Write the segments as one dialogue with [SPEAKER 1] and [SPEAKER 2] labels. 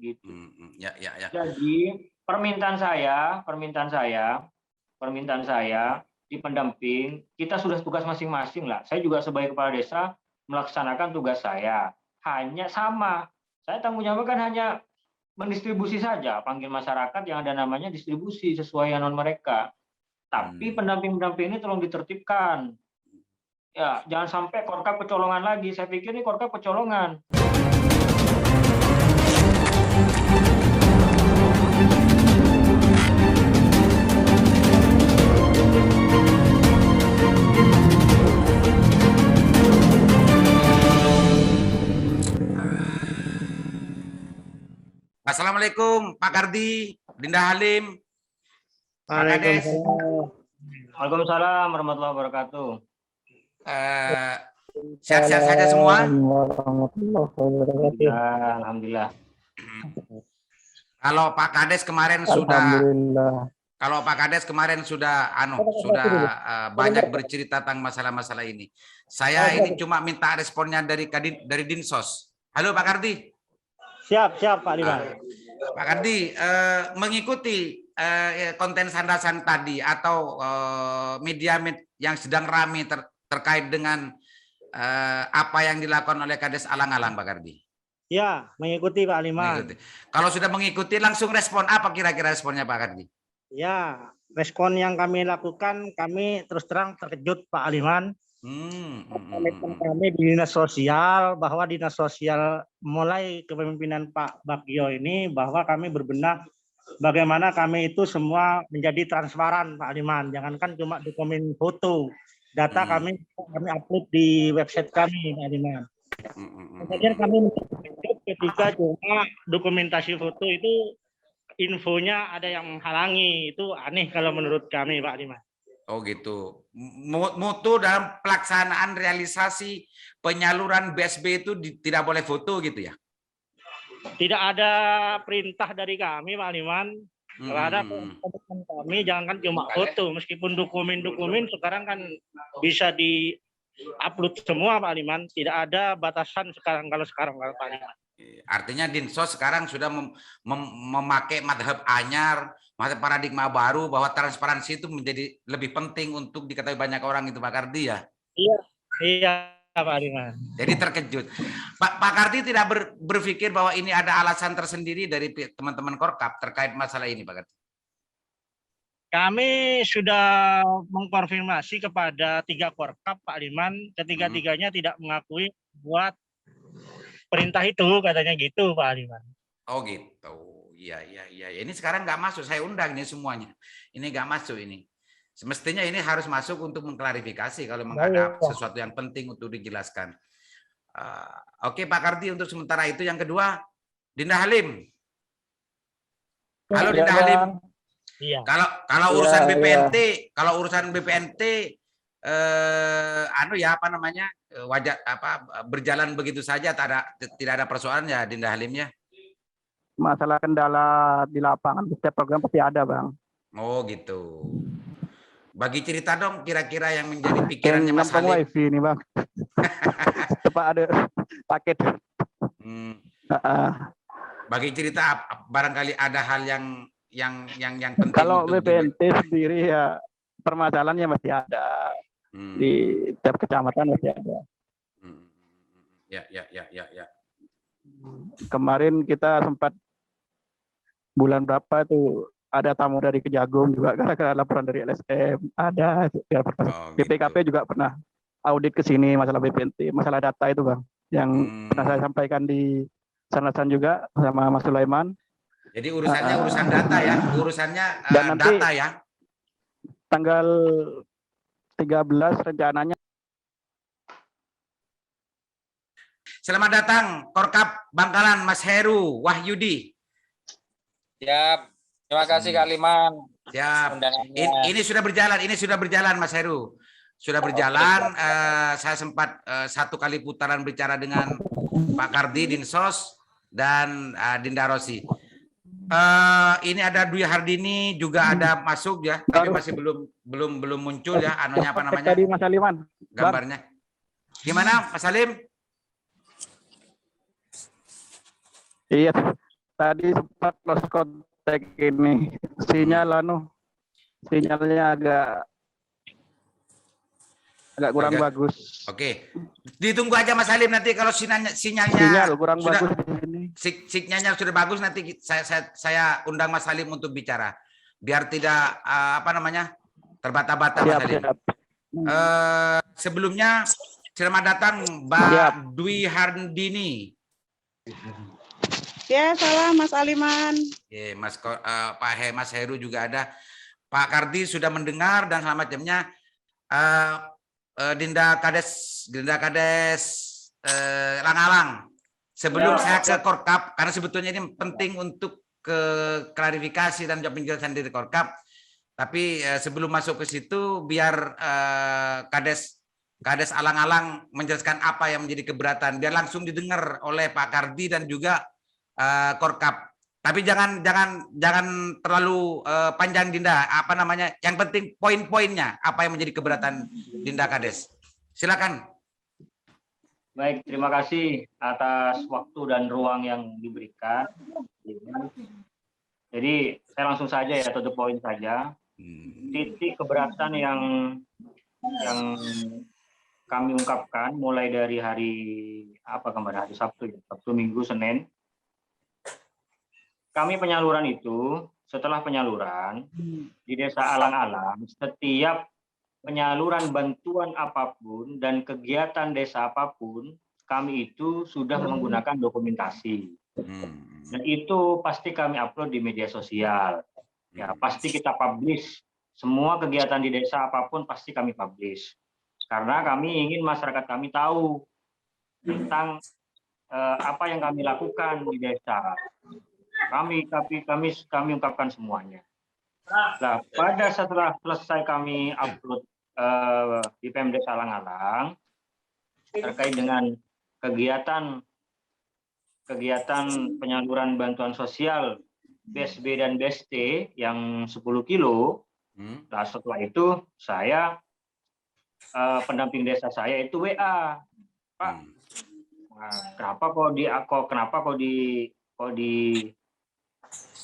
[SPEAKER 1] begitu.
[SPEAKER 2] Ya.
[SPEAKER 1] Jadi permintaan saya di pendamping, kita sudah tugas masing-masing lah. Saya juga sebagai kepala desa melaksanakan tugas saya. Hanya sama, saya tanggung jawab kan hanya mendistribusi saja, panggil masyarakat yang ada namanya distribusi sesuai anon mereka. Tapi pendamping-pendamping ini tolong ditertibkan. Ya, jangan sampai Korkap kecolongan lagi. Saya pikir ini Korkap kecolongan.
[SPEAKER 2] Assalamualaikum Pak Kardi, Dinda Halim, Pak Kades.
[SPEAKER 1] Waalaikumsalam warahmatullahi wabarakatuh.
[SPEAKER 2] Sehat-sehat saja semua.
[SPEAKER 1] Alhamdulillah.
[SPEAKER 2] Kalau Pak Kades kemarin sudah banyak bercerita tentang masalah-masalah ini. Saya ini cuma minta responnya dari Dinsos. Halo Pak Kardi.
[SPEAKER 3] Siap Pak Liman.
[SPEAKER 2] Pak Kardi, mengikuti konten sandasan tadi atau media yang sedang ramai terkait dengan apa yang dilakukan oleh Kades Alang-Alang, Pak Kardi?
[SPEAKER 3] Ya, mengikuti Pak Liman.
[SPEAKER 2] Mengikuti. Kalau sudah mengikuti, langsung respon apa kira-kira responnya Pak Kardi?
[SPEAKER 3] Ya, respon yang kami lakukan, kami terus terang terkejut Pak Liman. Kami di Dinas Sosial, bahwa Dinas Sosial mulai kepemimpinan Pak Bagio ini, bahwa kami berbenah bagaimana kami itu semua menjadi transparan Pak Liman. Jangankan cuma dokumen foto, data kami upload di website kami Pak Liman. Kemudian kami ketika cuma dokumentasi foto itu infonya ada yang menghalangi, itu aneh kalau menurut kami Pak Liman.
[SPEAKER 2] Oh gitu. Mutu dalam pelaksanaan realisasi penyaluran BSB itu tidak boleh foto gitu ya?
[SPEAKER 3] Tidak ada perintah dari kami Pak Liman. Terhadap kami jangankan cuma foto, meskipun dokumen-dokumen sekarang kan bisa di-upload semua Pak Liman. Tidak ada batasan sekarang Pak Liman.
[SPEAKER 2] Artinya Dinsos sekarang sudah memakai madhab anyar, paradigma baru bahwa transparansi itu menjadi lebih penting untuk diketahui banyak orang itu Pak Kardi ya?
[SPEAKER 3] Iya Pak Liman.
[SPEAKER 2] Jadi terkejut. Pak Kardi tidak berpikir bahwa ini ada alasan tersendiri dari teman-teman Korkap terkait masalah ini Pak Kardi?
[SPEAKER 3] Kami sudah mengkonfirmasi kepada 3 Korkap Pak Liman, ketiga-tiganya tidak mengakui buat perintah itu, katanya gitu Pak Liman.
[SPEAKER 2] Oh gitu. Iya. Ini sekarang nggak masuk. Saya undang ini semuanya. Ini nggak masuk ini. Semestinya ini harus masuk untuk mengklarifikasi kalau menghadap sesuatu yang penting untuk dijelaskan. Oke Pak Kardi, untuk sementara itu. Yang kedua, Dinda Halim. Halo Dinda Halim.
[SPEAKER 3] Iya.
[SPEAKER 2] Kalau urusan BPNT, berjalan begitu saja, tidak ada persoalan ya Dinda Halim ya?
[SPEAKER 4] Masalah kendala di lapangan setiap program pasti ada Bang.
[SPEAKER 2] Oh gitu. Bagi cerita dong kira-kira yang menjadi pikirannya Mas Halim.
[SPEAKER 4] Wifi ini Bang. Tepat ada paket.
[SPEAKER 2] Bagi cerita barangkali ada hal yang penting.
[SPEAKER 4] Kalau BPNT sendiri ya permasalahannya masih ada. Di tiap kecamatan masih ada.
[SPEAKER 2] Ya.
[SPEAKER 4] Kemarin kita sempat bulan berapa itu ada tamu dari Kejagung juga gara-gara laporan dari LSM. Ada. BPKP gitu. Juga pernah audit ke sini masalah BPNT, masalah data itu Bang. Yang pernah saya sampaikan di Sandasan juga sama Mas Sulaiman.
[SPEAKER 2] Jadi urusannya urusan data ya, urusannya
[SPEAKER 4] dan nanti
[SPEAKER 2] data ya.
[SPEAKER 4] Tanggal 13 rencananya.
[SPEAKER 2] Selamat datang Korkap Bangkalan Mas Heru Wahyudi.
[SPEAKER 5] Siap. Terima kasih Kak Liman.
[SPEAKER 2] Siap. Ini sudah berjalan Mas Heru. Sudah berjalan. Saya sempat 1 kali putaran bicara dengan Pak Kardi Dinsos dan Dinda Rosi. Ini ada Dwi Hardini juga ada masuk ya, tapi masih belum muncul ya anunya apa namanya?
[SPEAKER 4] Tadi Mas Aliman.
[SPEAKER 2] Gambarnya. Gimana Mas Salim?
[SPEAKER 4] Iya. tadi sempat lost contact ini. Sinyalnya agak kurang bagus.
[SPEAKER 2] Oke. Ditunggu aja Mas Halim, nanti kalau sinyalnya
[SPEAKER 4] Sinyal kurang
[SPEAKER 2] sudah,
[SPEAKER 4] bagus di sini.
[SPEAKER 2] sinyalnya sudah bagus, nanti saya undang Mas Halim untuk bicara. Biar tidak terbata-bata Mas Halim.
[SPEAKER 4] Siap.
[SPEAKER 2] Sebelumnya selamat datang Mbak Dwi Hardini.
[SPEAKER 6] Ya, salam Mas Aliman.
[SPEAKER 2] Mas Heru juga ada. Pak Kardi sudah mendengar dan segala macamnya. Dinda Kades Langalang. Sebelum saya ke Korkap, karena sebetulnya ini penting untuk ke klarifikasi dan jawab penjelasan dari Korkap. Tapi sebelum masuk ke situ, biar Kades Alang-alang menjelaskan apa yang menjadi keberatan. Biar langsung didengar oleh Pak Kardi dan juga Korkap. Tapi jangan terlalu panjang Dinda. Yang penting poin-poinnya apa yang menjadi keberatan Dinda Kades. Silakan.
[SPEAKER 1] Baik, terima kasih atas waktu dan ruang yang diberikan. Jadi saya langsung saja ya, to the point saja. Titik keberatan yang kami ungkapkan mulai dari hari Sabtu, Minggu, Senin. Kami penyaluran itu, setelah penyaluran di Desa Alang-alang, setiap penyaluran bantuan apapun dan kegiatan desa apapun, kami itu sudah menggunakan dokumentasi. Dan itu pasti kami upload di media sosial. Ya, pasti kita publish. Semua kegiatan di desa apapun pasti kami publish. Karena kami ingin masyarakat kami tahu tentang apa yang kami lakukan di desa. Kami ungkapkan semuanya. Nah, setelah selesai kami upload di Pemdes Alang-alang terkait dengan kegiatan penyaluran bantuan sosial BSB dan BST yang 10 kilo. Nah, setelah itu saya pendamping desa saya itu WA, Pak, kenapa kok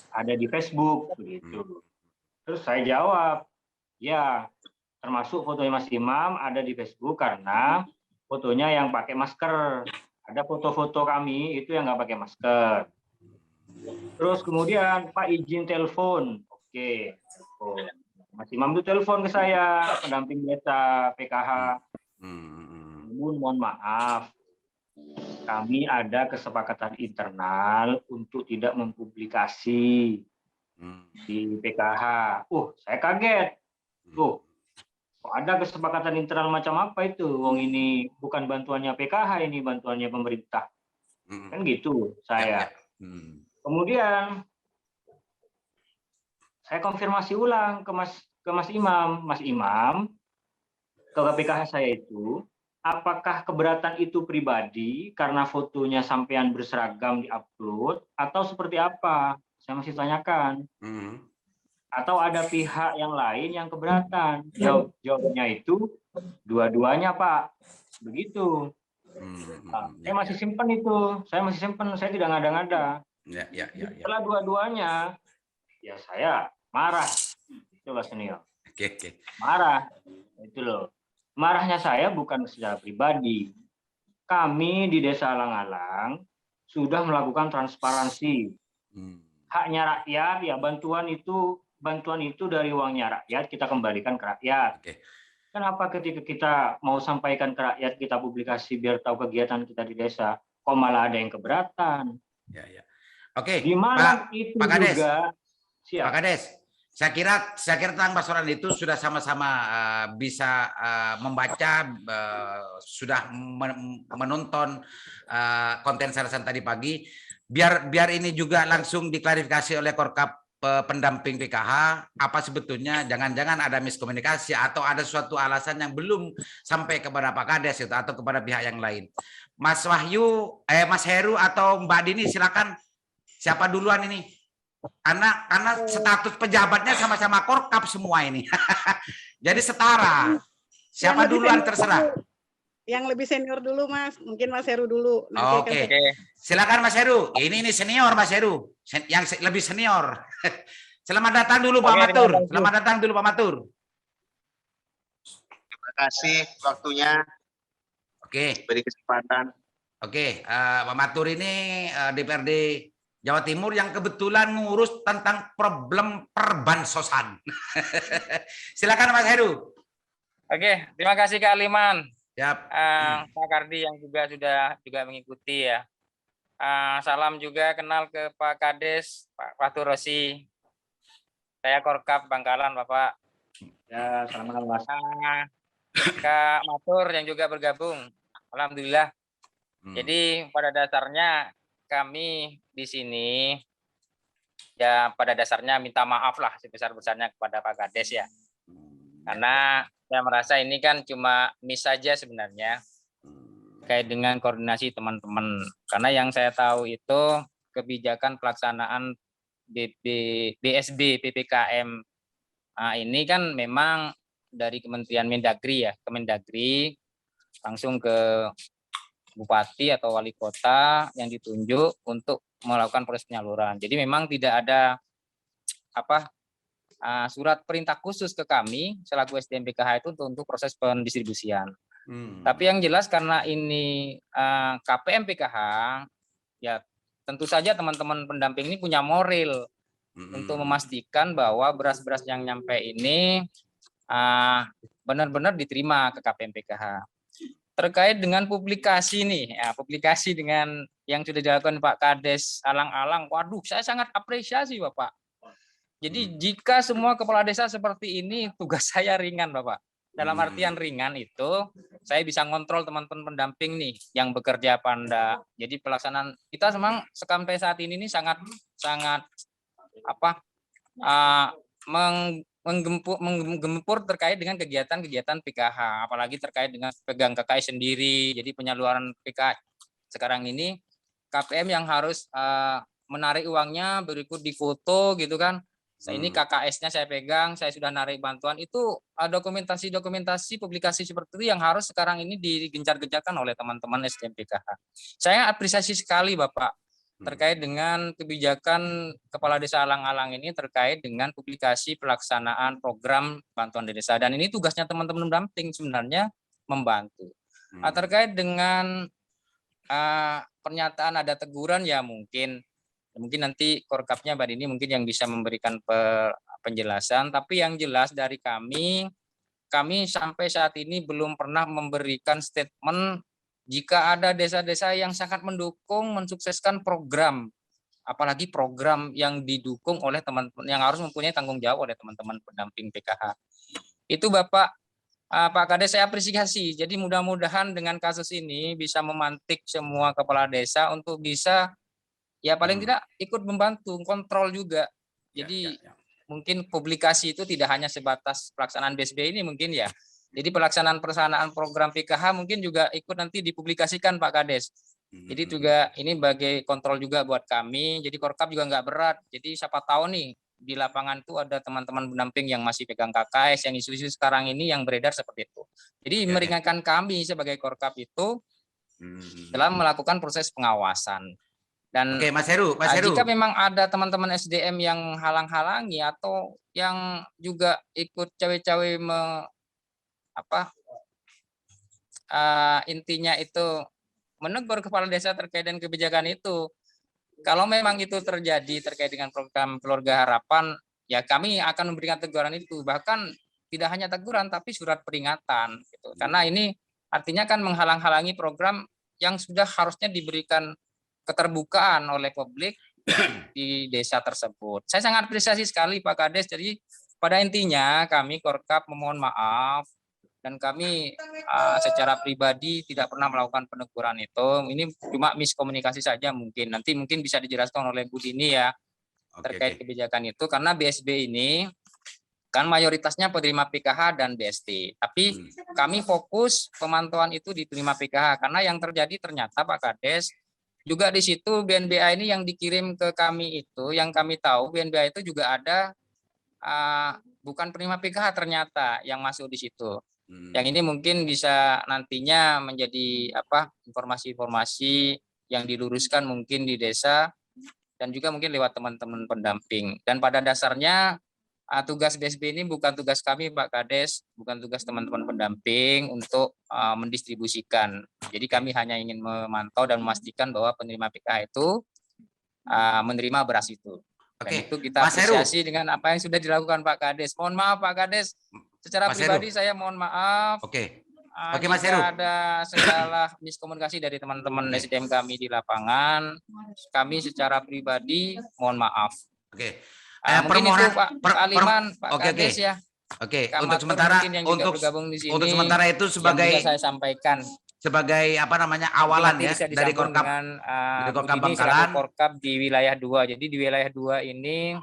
[SPEAKER 1] ada di Facebook begitu. Terus saya jawab, ya termasuk fotonya Mas Imam ada di Facebook karena fotonya yang pakai masker. Ada foto-foto kami itu yang nggak pakai masker. Terus kemudian Pak izin telepon. Oke. Mas Imam itu telepon ke saya, pendamping desa PKH. Mohon maaf, kami ada kesepakatan internal untuk tidak mempublikasi di PKH. Saya kaget. Kok ada kesepakatan internal macam apa itu? Wong ini bukan bantuannya PKH, ini bantuannya pemerintah. Kan gitu saya. Kemudian saya konfirmasi ulang ke Mas Imam. Mas Imam, ke PKH saya itu, apakah keberatan itu pribadi karena fotonya sampean berseragam diupload atau seperti apa? Saya masih tanyakan. Atau ada pihak yang lain yang keberatan? Jawabnya itu dua-duanya, Pak. Begitu. Saya masih simpen itu. Saya tidak ngada-ngada. Setelah dua-duanya, ya saya marah. Itulah senior. Marah. Itu loh. Marahnya saya bukan secara pribadi. Kami di Desa Alang-alang sudah melakukan transparansi. Haknya rakyat, ya bantuan itu dari uangnya rakyat kita kembalikan ke rakyat. Kenapa ketika kita mau sampaikan ke rakyat kita publikasi biar tahu kegiatan kita di desa, kok malah ada yang keberatan? Di mana itu
[SPEAKER 2] Pak Kades,
[SPEAKER 1] juga? Siap.
[SPEAKER 2] Pak Kades, saya kira tentang Basoran itu sudah sama-sama bisa membaca, sudah menonton konten Sarasan tadi pagi. Biar ini juga langsung diklarifikasi oleh Korkap pendamping PKH, apa sebetulnya jangan-jangan ada miskomunikasi atau ada suatu alasan yang belum sampai kepada Pak Kades itu atau kepada pihak yang lain. Mas Wahyu, Mas Heru atau Mbak Dini silakan. Siapa duluan ini? Karena status pejabatnya sama-sama Korkap semua ini. Jadi setara. Siapa duluan terserah.
[SPEAKER 6] yang lebih senior dulu, Mas. Mungkin Mas Heru dulu. Nanti akan
[SPEAKER 2] Oke.
[SPEAKER 5] Oke.
[SPEAKER 2] Silakan Mas Heru. Ini senior Mas Heru. Yang lebih senior. Selamat datang dulu Pak
[SPEAKER 5] Oke,
[SPEAKER 2] Matur.
[SPEAKER 5] terima kasih.
[SPEAKER 2] Selamat datang dulu Pak Matur.
[SPEAKER 7] Terima kasih waktunya,
[SPEAKER 2] Oke.
[SPEAKER 7] beri kesempatan.
[SPEAKER 2] Oke, Pak Matur ini DPRD Jawa Timur yang kebetulan ngurus tentang problem perbansosan. Silakan Mas Heru.
[SPEAKER 5] Oke, terima kasih Kak Aliman.
[SPEAKER 2] Siap.
[SPEAKER 5] Pak Kardi yang sudah mengikuti ya. Salam juga kenal ke Pak Kades, Pak Fatur Rosi. Saya Korkap Bangkalan, Bapak.
[SPEAKER 1] Ya, selamat malam Mas.
[SPEAKER 5] Kak Matur yang juga bergabung. Alhamdulillah. Jadi pada dasarnya kami di sini ya pada dasarnya minta maaf lah sebesar-besarnya kepada Pak Kades ya. Karena saya merasa ini kan cuma miss saja sebenarnya terkait dengan koordinasi teman-teman. Karena yang saya tahu itu kebijakan pelaksanaan BSB PPKM ini kan memang dari Kementerian Mendagri ya, Kemendagri langsung ke bupati atau wali kota yang ditunjuk untuk melakukan proses penyaluran. Jadi memang tidak ada surat perintah khusus ke kami selaku SDM PKH itu untuk proses pendistribusian. Tapi yang jelas karena ini KPM PKH, ya tentu saja teman-teman pendamping ini punya moral untuk memastikan bahwa beras-beras yang nyampe ini benar-benar diterima ke KPM PKH. Terkait dengan publikasi nih, ya, publikasi dengan yang sudah dilakukan Pak Kades alang-alang, waduh, saya sangat apresiasi Bapak. Jadi jika semua kepala desa seperti ini, tugas saya ringan Bapak. Dalam artian ringan itu, saya bisa ngontrol teman-teman pendamping nih, yang bekerja panda. Jadi pelaksanaan kita memang sampai saat ini nih sangat menggempur terkait dengan kegiatan-kegiatan PKH, apalagi terkait dengan pegang KKI sendiri. Jadi penyaluran PKH sekarang ini KPM yang harus menarik uangnya berikut di foto gitu kan. Ini KKS-nya saya pegang, saya sudah narik bantuan. Itu dokumentasi publikasi seperti itu yang harus sekarang ini digencar-gencarkan oleh teman-teman SDM PKH. Saya apresiasi sekali Bapak terkait dengan kebijakan Kepala Desa Alang-Alang ini terkait dengan publikasi pelaksanaan program bantuan desa. Dan ini tugasnya teman-teman pendamping sebenarnya membantu. Terkait dengan pernyataan ada teguran ya mungkin nanti Korkapnya Mbak Dini mungkin yang bisa memberikan penjelasan. Tapi yang jelas dari kami sampai saat ini belum pernah memberikan statement jika ada desa-desa yang sangat mendukung mensukseskan program, apalagi program yang didukung oleh teman-teman yang harus mempunyai tanggung jawab oleh teman-teman pendamping PKH. Itu Pak Kades saya apresiasi. Jadi mudah-mudahan dengan kasus ini bisa memantik semua kepala desa untuk bisa ya paling tidak ikut membantu kontrol juga. Jadi mungkin publikasi itu tidak hanya sebatas pelaksanaan BSB ini mungkin ya. Jadi pelaksanaan program PKH mungkin juga ikut nanti dipublikasikan Pak Kades. Jadi juga ini sebagai kontrol juga buat kami. Jadi Korkap juga nggak berat. Jadi siapa tahu nih di lapangan tuh ada teman-teman pendamping yang masih pegang KKS yang isu-isu sekarang ini yang beredar seperti itu. Jadi meringankan kami sebagai Korkap itu dalam melakukan proses pengawasan. Dan
[SPEAKER 2] Oke, Mas Heru.
[SPEAKER 5] jika memang ada teman-teman SDM yang halang-halangi atau yang juga ikut cawe-cawe intinya itu menegur kepala desa terkait dengan kebijakan itu. Kalau memang itu terjadi terkait dengan program Keluarga Harapan, ya kami akan memberikan teguran itu. Bahkan tidak hanya teguran, tapi surat peringatan. Gitu. Karena ini artinya kan menghalang-halangi program yang sudah harusnya diberikan keterbukaan oleh publik di desa tersebut. Saya sangat apresiasi sekali Pak Kades. Jadi pada intinya kami Korkap memohon maaf dan kami secara pribadi tidak pernah melakukan peneguran itu. Ini cuma miskomunikasi saja mungkin. Nanti mungkin bisa dijelaskan oleh Bu Dini ya terkait kebijakan itu karena BSB ini kan mayoritasnya penerima PKH dan BST. Tapi kami fokus pemantauan itu diterima PKH karena yang terjadi ternyata Pak Kades juga di situ BNBA ini yang dikirim ke kami itu, yang kami tahu BNBA itu juga ada bukan penerima PKH ternyata yang masuk di situ. Yang ini mungkin bisa nantinya menjadi informasi-informasi yang diluruskan mungkin di desa dan juga mungkin lewat teman-teman pendamping. Dan pada dasarnya tugas BSB ini bukan tugas kami Pak Kades, bukan tugas teman-teman pendamping untuk mendistribusikan. Jadi kami hanya ingin memantau dan memastikan bahwa penerima PKH itu menerima beras itu. Dan itu kita apresiasi dengan apa yang sudah dilakukan Pak Kades. Mohon maaf Pak Kades, secara pribadi saya mohon maaf.
[SPEAKER 2] Mas Heru.
[SPEAKER 5] Jika ada segala miskomunikasi dari teman-teman SDM kami di lapangan, kami secara pribadi mohon maaf. Mungkin itu Pak Aliman, Pak Kades ya.
[SPEAKER 2] Untuk sementara untuk sementara itu sebagai
[SPEAKER 5] saya sampaikan
[SPEAKER 2] sebagai awalan ya dari Korkap Bangkalan.
[SPEAKER 5] Korkap di wilayah 2. Jadi di wilayah 2 ini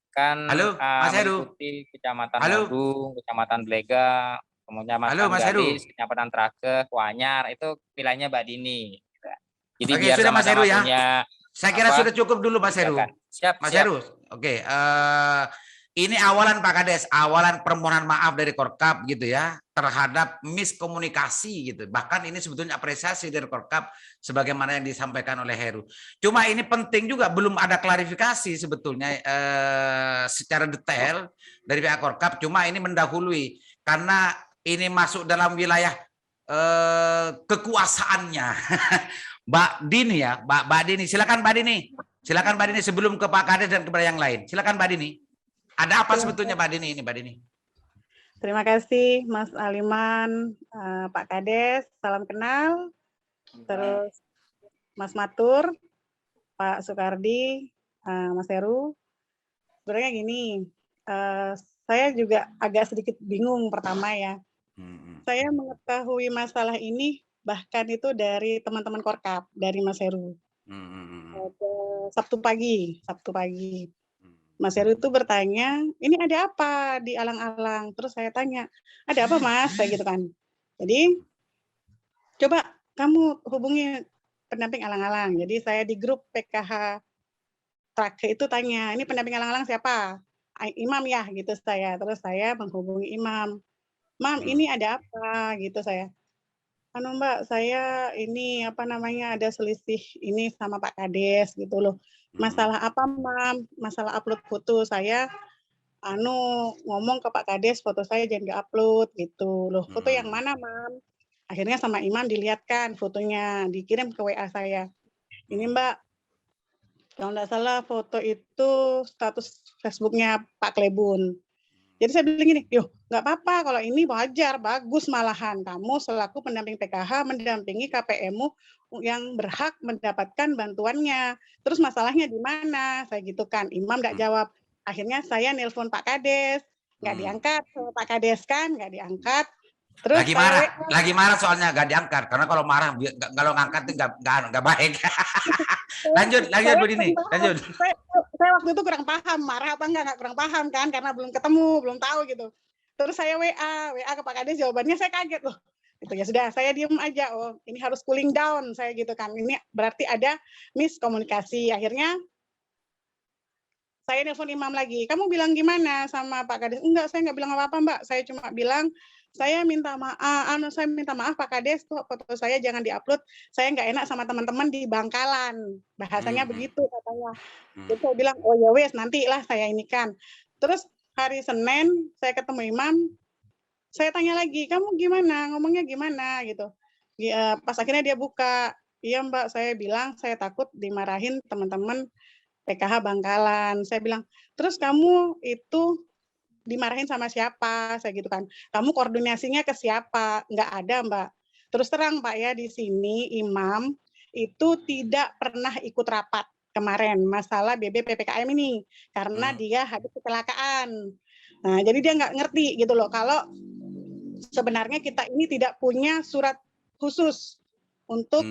[SPEAKER 5] kan meliputi Kecamatan Badung, Kecamatan Blega, Kecamatan Gadis, Kecamatan Trake, Kuanyar, itu wilayahnya Mbak Dini. Jadi biar
[SPEAKER 2] sudah Mas Heru ya.
[SPEAKER 5] Punya,
[SPEAKER 2] saya kira sudah cukup dulu Mas Heru.
[SPEAKER 5] Siap,
[SPEAKER 2] Mas Heru. Ini awalan Pak Kades, awalan permohonan maaf dari Korkap gitu ya terhadap miskomunikasi gitu. Bahkan ini sebetulnya apresiasi dari Korkap sebagaimana yang disampaikan oleh Heru. Cuma ini penting juga belum ada klarifikasi sebetulnya secara detail dari pihak Korkap. Cuma ini mendahului karena ini masuk dalam wilayah kekuasaannya Mbak Dini ya, Mbak Dini. Silakan Mbak Dini. Silakan Mbak Dini sebelum ke Pak Kades dan kepada yang lain. Silakan Mbak Dini. Ada apa sebetulnya Mbak Dini ini, Mbak Dini?
[SPEAKER 6] Terima kasih Mas Aliman, Pak Kades, salam kenal. Terus Mas Matur, Pak Sukardi, Mas Heru. Sebenarnya gini, saya juga agak sedikit bingung pertama ya. Saya mengetahui masalah ini bahkan itu dari teman-teman Korkap, dari Mas Heru. Sabtu pagi. Mas Heru itu bertanya, ini ada apa di alang-alang? Terus saya tanya, ada apa Mas? Kayak gitu kan. Jadi, coba kamu hubungi pendamping alang-alang. Jadi saya di grup PKH Trake itu tanya, ini pendamping alang-alang siapa? Imam ya, gitu saya. Terus saya menghubungi Imam. Mam, ini ada apa? Gitu saya. Mbak, saya ini ada selisih ini sama Pak Kades gitu loh. Masalah apa, Mam? Masalah upload foto saya ngomong ke Pak Kades foto saya jangan di-upload gitu loh. Foto yang mana, Mam? Akhirnya sama Imam dilihatkan fotonya, dikirim ke WA saya. Ini Mbak, kalau nggak salah foto itu status Facebooknya Pak Klebun. Jadi saya bilang gini, nggak apa-apa kalau ini wajar, bagus malahan. Kamu selaku pendamping PKH mendampingi KPM-mu yang berhak mendapatkan bantuannya. Terus masalahnya di mana? Saya gitu kan. Imam nggak jawab. Akhirnya saya nelpon Pak Kades, nggak diangkat. Pak Kades kan nggak diangkat. Terus
[SPEAKER 2] lagi marah soalnya nggak diangkat. Karena kalau marah, kalau ngangkat itu nggak baik. lanjut Bu Dini, lanjut.
[SPEAKER 6] Saya waktu itu kurang paham, marah apa enggak kurang paham kan, karena belum ketemu, belum tahu gitu. Terus saya WA ke Pak Kades, jawabannya saya kaget loh. Itu ya sudah, saya diem aja. Oh, ini harus cooling down saya gitu kan. Ini berarti ada miskomunikasi. Akhirnya saya nelpon Imam lagi. Kamu bilang gimana sama Pak Kades? Enggak, saya enggak bilang apa-apa, Mbak. Saya cuma bilang saya minta maaf Pak Kades, tuh foto saya jangan diupload. Saya nggak enak sama teman-teman di Bangkalan. Bahasanya begitu katanya. Jadi saya bilang, oh ya wes nantilah saya ini kan. Terus hari Senin saya ketemu Imam, saya tanya lagi, kamu gimana? Ngomongnya gimana gitu. Pas akhirnya dia buka, iya Mbak, saya bilang saya takut dimarahin teman-teman PKH Bangkalan. Saya bilang, terus kamu itu dimarahin sama siapa, saya gitu kan. Kamu koordinasinya ke siapa? Nggak ada, Mbak. Terus terang, Pak ya, di sini Imam itu tidak pernah ikut rapat kemarin masalah BB PPKM ini karena dia habis kecelakaan. Nah, jadi dia nggak ngerti gitu loh kalau sebenarnya kita ini tidak punya surat khusus untuk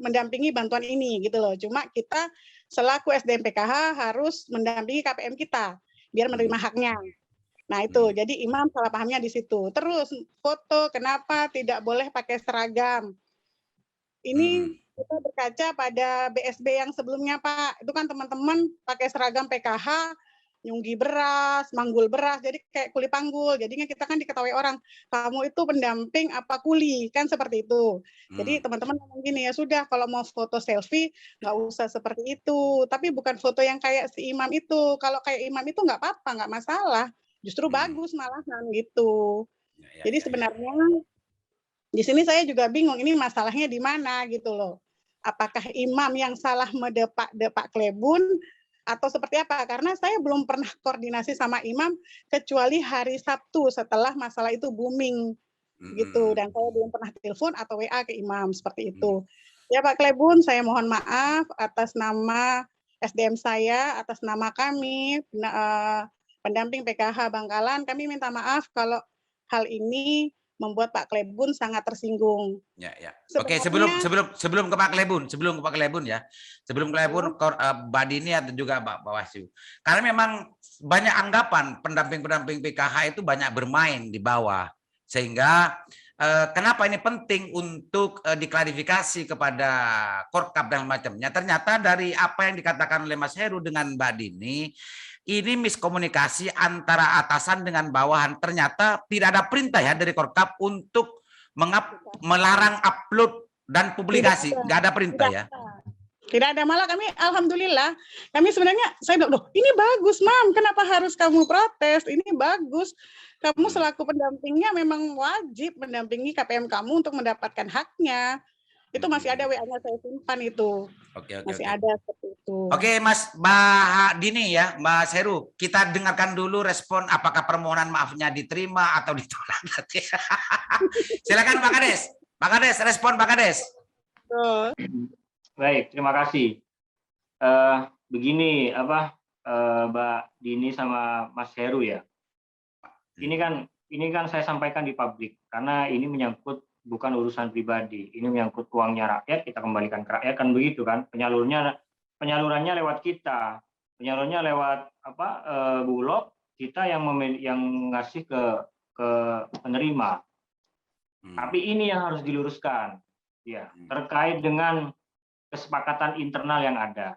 [SPEAKER 6] mendampingi bantuan ini gitu loh. Cuma kita selaku SDM PKH harus mendampingi KPM kita biar menerima haknya. Nah itu, jadi Imam salah pahamnya di situ. Terus foto, kenapa tidak boleh pakai seragam? Ini kita berkaca pada BSB yang sebelumnya Pak, itu kan teman-teman pakai seragam PKH, nyunggi beras, manggul beras, jadi kayak kuli panggul. Jadinya kita kan diketahui orang, kamu itu pendamping apa kuli, kan seperti itu. Jadi teman-teman ngomong gini, ya sudah kalau mau foto selfie nggak usah seperti itu. Tapi bukan foto yang kayak si imam itu. Kalau kayak imam itu nggak apa-apa, nggak masalah. Justru bagus malahan gitu. Jadi sebenarnya di sini saya juga bingung, ini masalahnya di mana gitu loh. Apakah imam yang salah mendepak klebun atau seperti apa? Karena saya belum pernah koordinasi sama imam kecuali hari Sabtu setelah masalah itu booming gitu, dan saya belum pernah telepon atau WA ke imam seperti itu. Ya Pak Klebun, saya mohon maaf atas nama SDM saya, atas nama kami pendamping PKH Bangkalan, kami minta maaf kalau hal ini membuat Pak Klebun sangat tersinggung.
[SPEAKER 2] Ya, ya. Oke,
[SPEAKER 6] Sebenarnya,
[SPEAKER 2] sebelum ke Pak Klebun, sebelum ke Pak Klebun ya. Sebelum Klebun, Mbak Dini atau juga Mbak Bawaslu. Karena memang banyak anggapan pendamping-pendamping PKH itu banyak bermain di bawah. Sehingga kenapa ini penting untuk diklarifikasi kepada Korkap dan macamnya. Ternyata dari apa yang dikatakan oleh Mas Heru dengan Mbak Dini, ini miskomunikasi antara atasan dengan bawahan. Ternyata tidak ada perintah ya dari Korkap untuk melarang upload dan publikasi. Nggak ada perintah ya.
[SPEAKER 6] Tidak ada, malah kami alhamdulillah, kami sebenarnya saya bilang, loh ini bagus Mam, kenapa harus kamu protes? Ini bagus. Kamu selaku pendampingnya memang wajib mendampingi KPM kamu untuk mendapatkan haknya. Itu masih ada WA-nya saya simpan itu.
[SPEAKER 2] Oke.
[SPEAKER 6] Masih ada seperti itu.
[SPEAKER 2] Oke, Mbak Dini ya, Mbak Heru, kita dengarkan dulu respon apakah permohonan maafnya diterima atau ditolak. Silakan Pak Kades. Pak Kades, respon Pak Kades.
[SPEAKER 1] Baik, terima kasih. Begini Mbak Dini sama Mas Heru ya. Ini kan saya sampaikan di publik karena ini menyangkut bukan urusan pribadi, ini menyangkut uangnya rakyat, kita kembalikan ke rakyat, kan begitu kan? Penyalurannya lewat kita, penyalurannya lewat Bulog, kita yang ngasih ke penerima. Tapi ini yang harus diluruskan, ya, terkait dengan kesepakatan internal yang ada.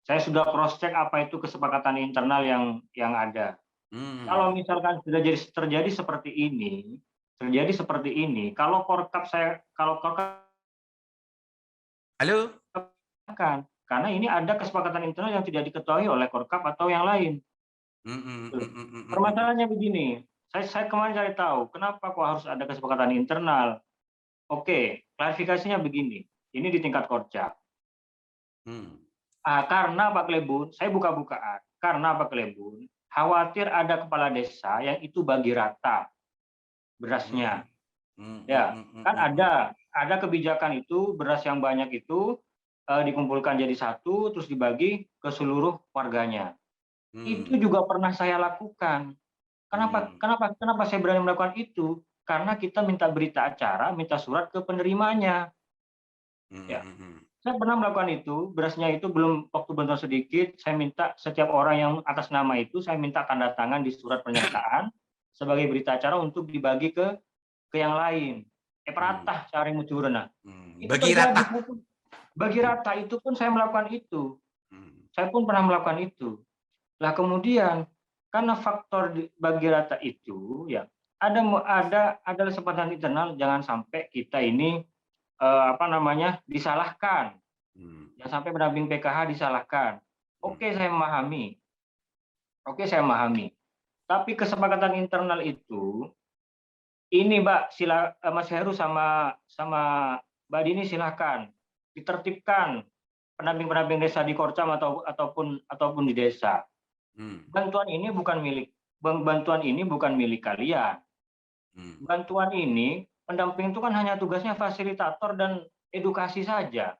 [SPEAKER 1] Saya sudah cross check apa itu kesepakatan internal yang ada. Kalau misalkan sudah terjadi seperti ini, kalau Korkap
[SPEAKER 2] Halo,
[SPEAKER 1] karena ini ada kesepakatan internal yang tidak diketahui oleh Korkap atau yang lain. Permasalahannya begini, saya kemarin cari tahu kenapa kok harus ada kesepakatan internal. Oke, klarifikasinya begini, ini di tingkat Korca. Karena Pak Klebun, saya buka-bukaan, karena Pak Klebun khawatir ada kepala desa yang itu bagi rata berasnya. Ya, kan ada kebijakan itu beras yang banyak itu dikumpulkan jadi satu terus dibagi ke seluruh warganya. Itu juga pernah saya lakukan. Kenapa saya berani melakukan itu? Karena kita minta berita acara, minta surat ke penerimanya. Ya. Saya pernah melakukan itu, berasnya itu belum waktu bantuan sedikit, saya minta setiap orang yang atas nama itu saya minta tanda tangan di surat pernyataan sebagai berita acara untuk dibagi ke yang lain. Peratah cari mucurna. Bagi rata itu pun saya melakukan itu. Saya pun pernah melakukan itu. Lah kemudian karena faktor bagi rata itu ya ada kesempatan internal, jangan sampai kita ini disalahkan. Jangan sampai pendamping PKH disalahkan. Oke, saya memahami. Tapi kesepakatan internal itu, ini Mbak, Mas Heru sama Mbak Dini silahkan ditertibkan pendamping-pendamping desa di Korcam ataupun di desa. Bantuan ini bukan milik kalian. Bantuan ini, pendamping itu kan hanya tugasnya fasilitator dan edukasi saja.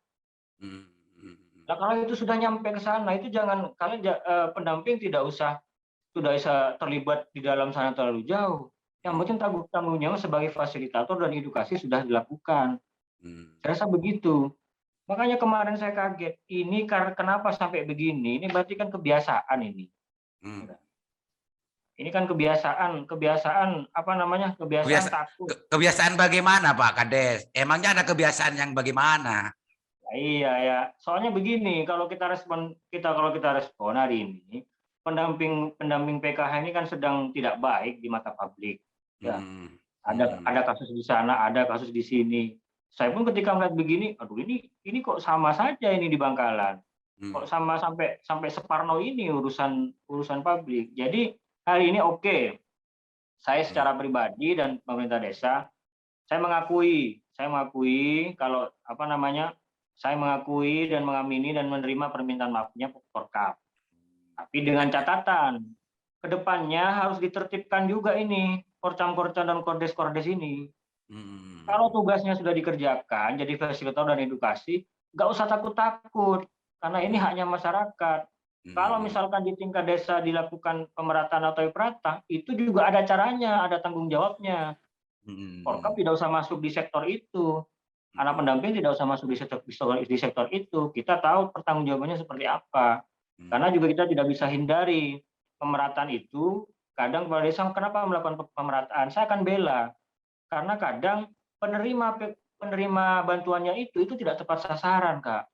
[SPEAKER 1] Nah, kalau itu sudah nyampe ke sana, itu jangan kalian pendamping tidak usah terlibat di dalam sana terlalu jauh. Yang penting tanggung jawab sebagai fasilitator dan edukasi sudah dilakukan. Saya rasa begitu. Makanya kemarin saya kaget. Ini kenapa sampai begini? Ini berarti kan kebiasaan ini. Ini kan kebiasaan takut.
[SPEAKER 2] Kebiasaan bagaimana Pak Kades? Emangnya ada kebiasaan yang bagaimana?
[SPEAKER 1] Iya ya. Soalnya begini, kalau kita respon hari ini, pendamping PKH ini kan sedang tidak baik di mata publik. Ya, ada kasus di sana, ada kasus di sini. Saya pun ketika melihat begini, aduh ini kok sama saja ini di Bangkalan. Kok sama sampai separno ini urusan publik. Jadi hari ini oke. Saya secara pribadi dan pemerintah desa, saya mengakui kalau saya mengakui dan mengamini dan menerima permintaan maafnya Porkap. Tapi dengan catatan, kedepannya harus ditertibkan juga ini korcam-korcam dan kordes-kordes ini. Kalau tugasnya sudah dikerjakan, jadi fasilitator dan edukasi, nggak usah takut-takut, karena ini haknya masyarakat. Kalau misalkan di tingkat desa dilakukan pemerataan atau prata, itu juga ada caranya, ada tanggung jawabnya. Porkap tidak usah masuk di sektor itu. Anak pendamping tidak usah masuk di sektor itu. Kita tahu pertanggungjawabannya seperti apa. Karena juga kita tidak bisa hindari pemerataan itu. Kadang kepala desa kenapa melakukan pemerataan? Saya akan bela. Karena kadang penerima bantuannya itu tidak tepat sasaran, Kak.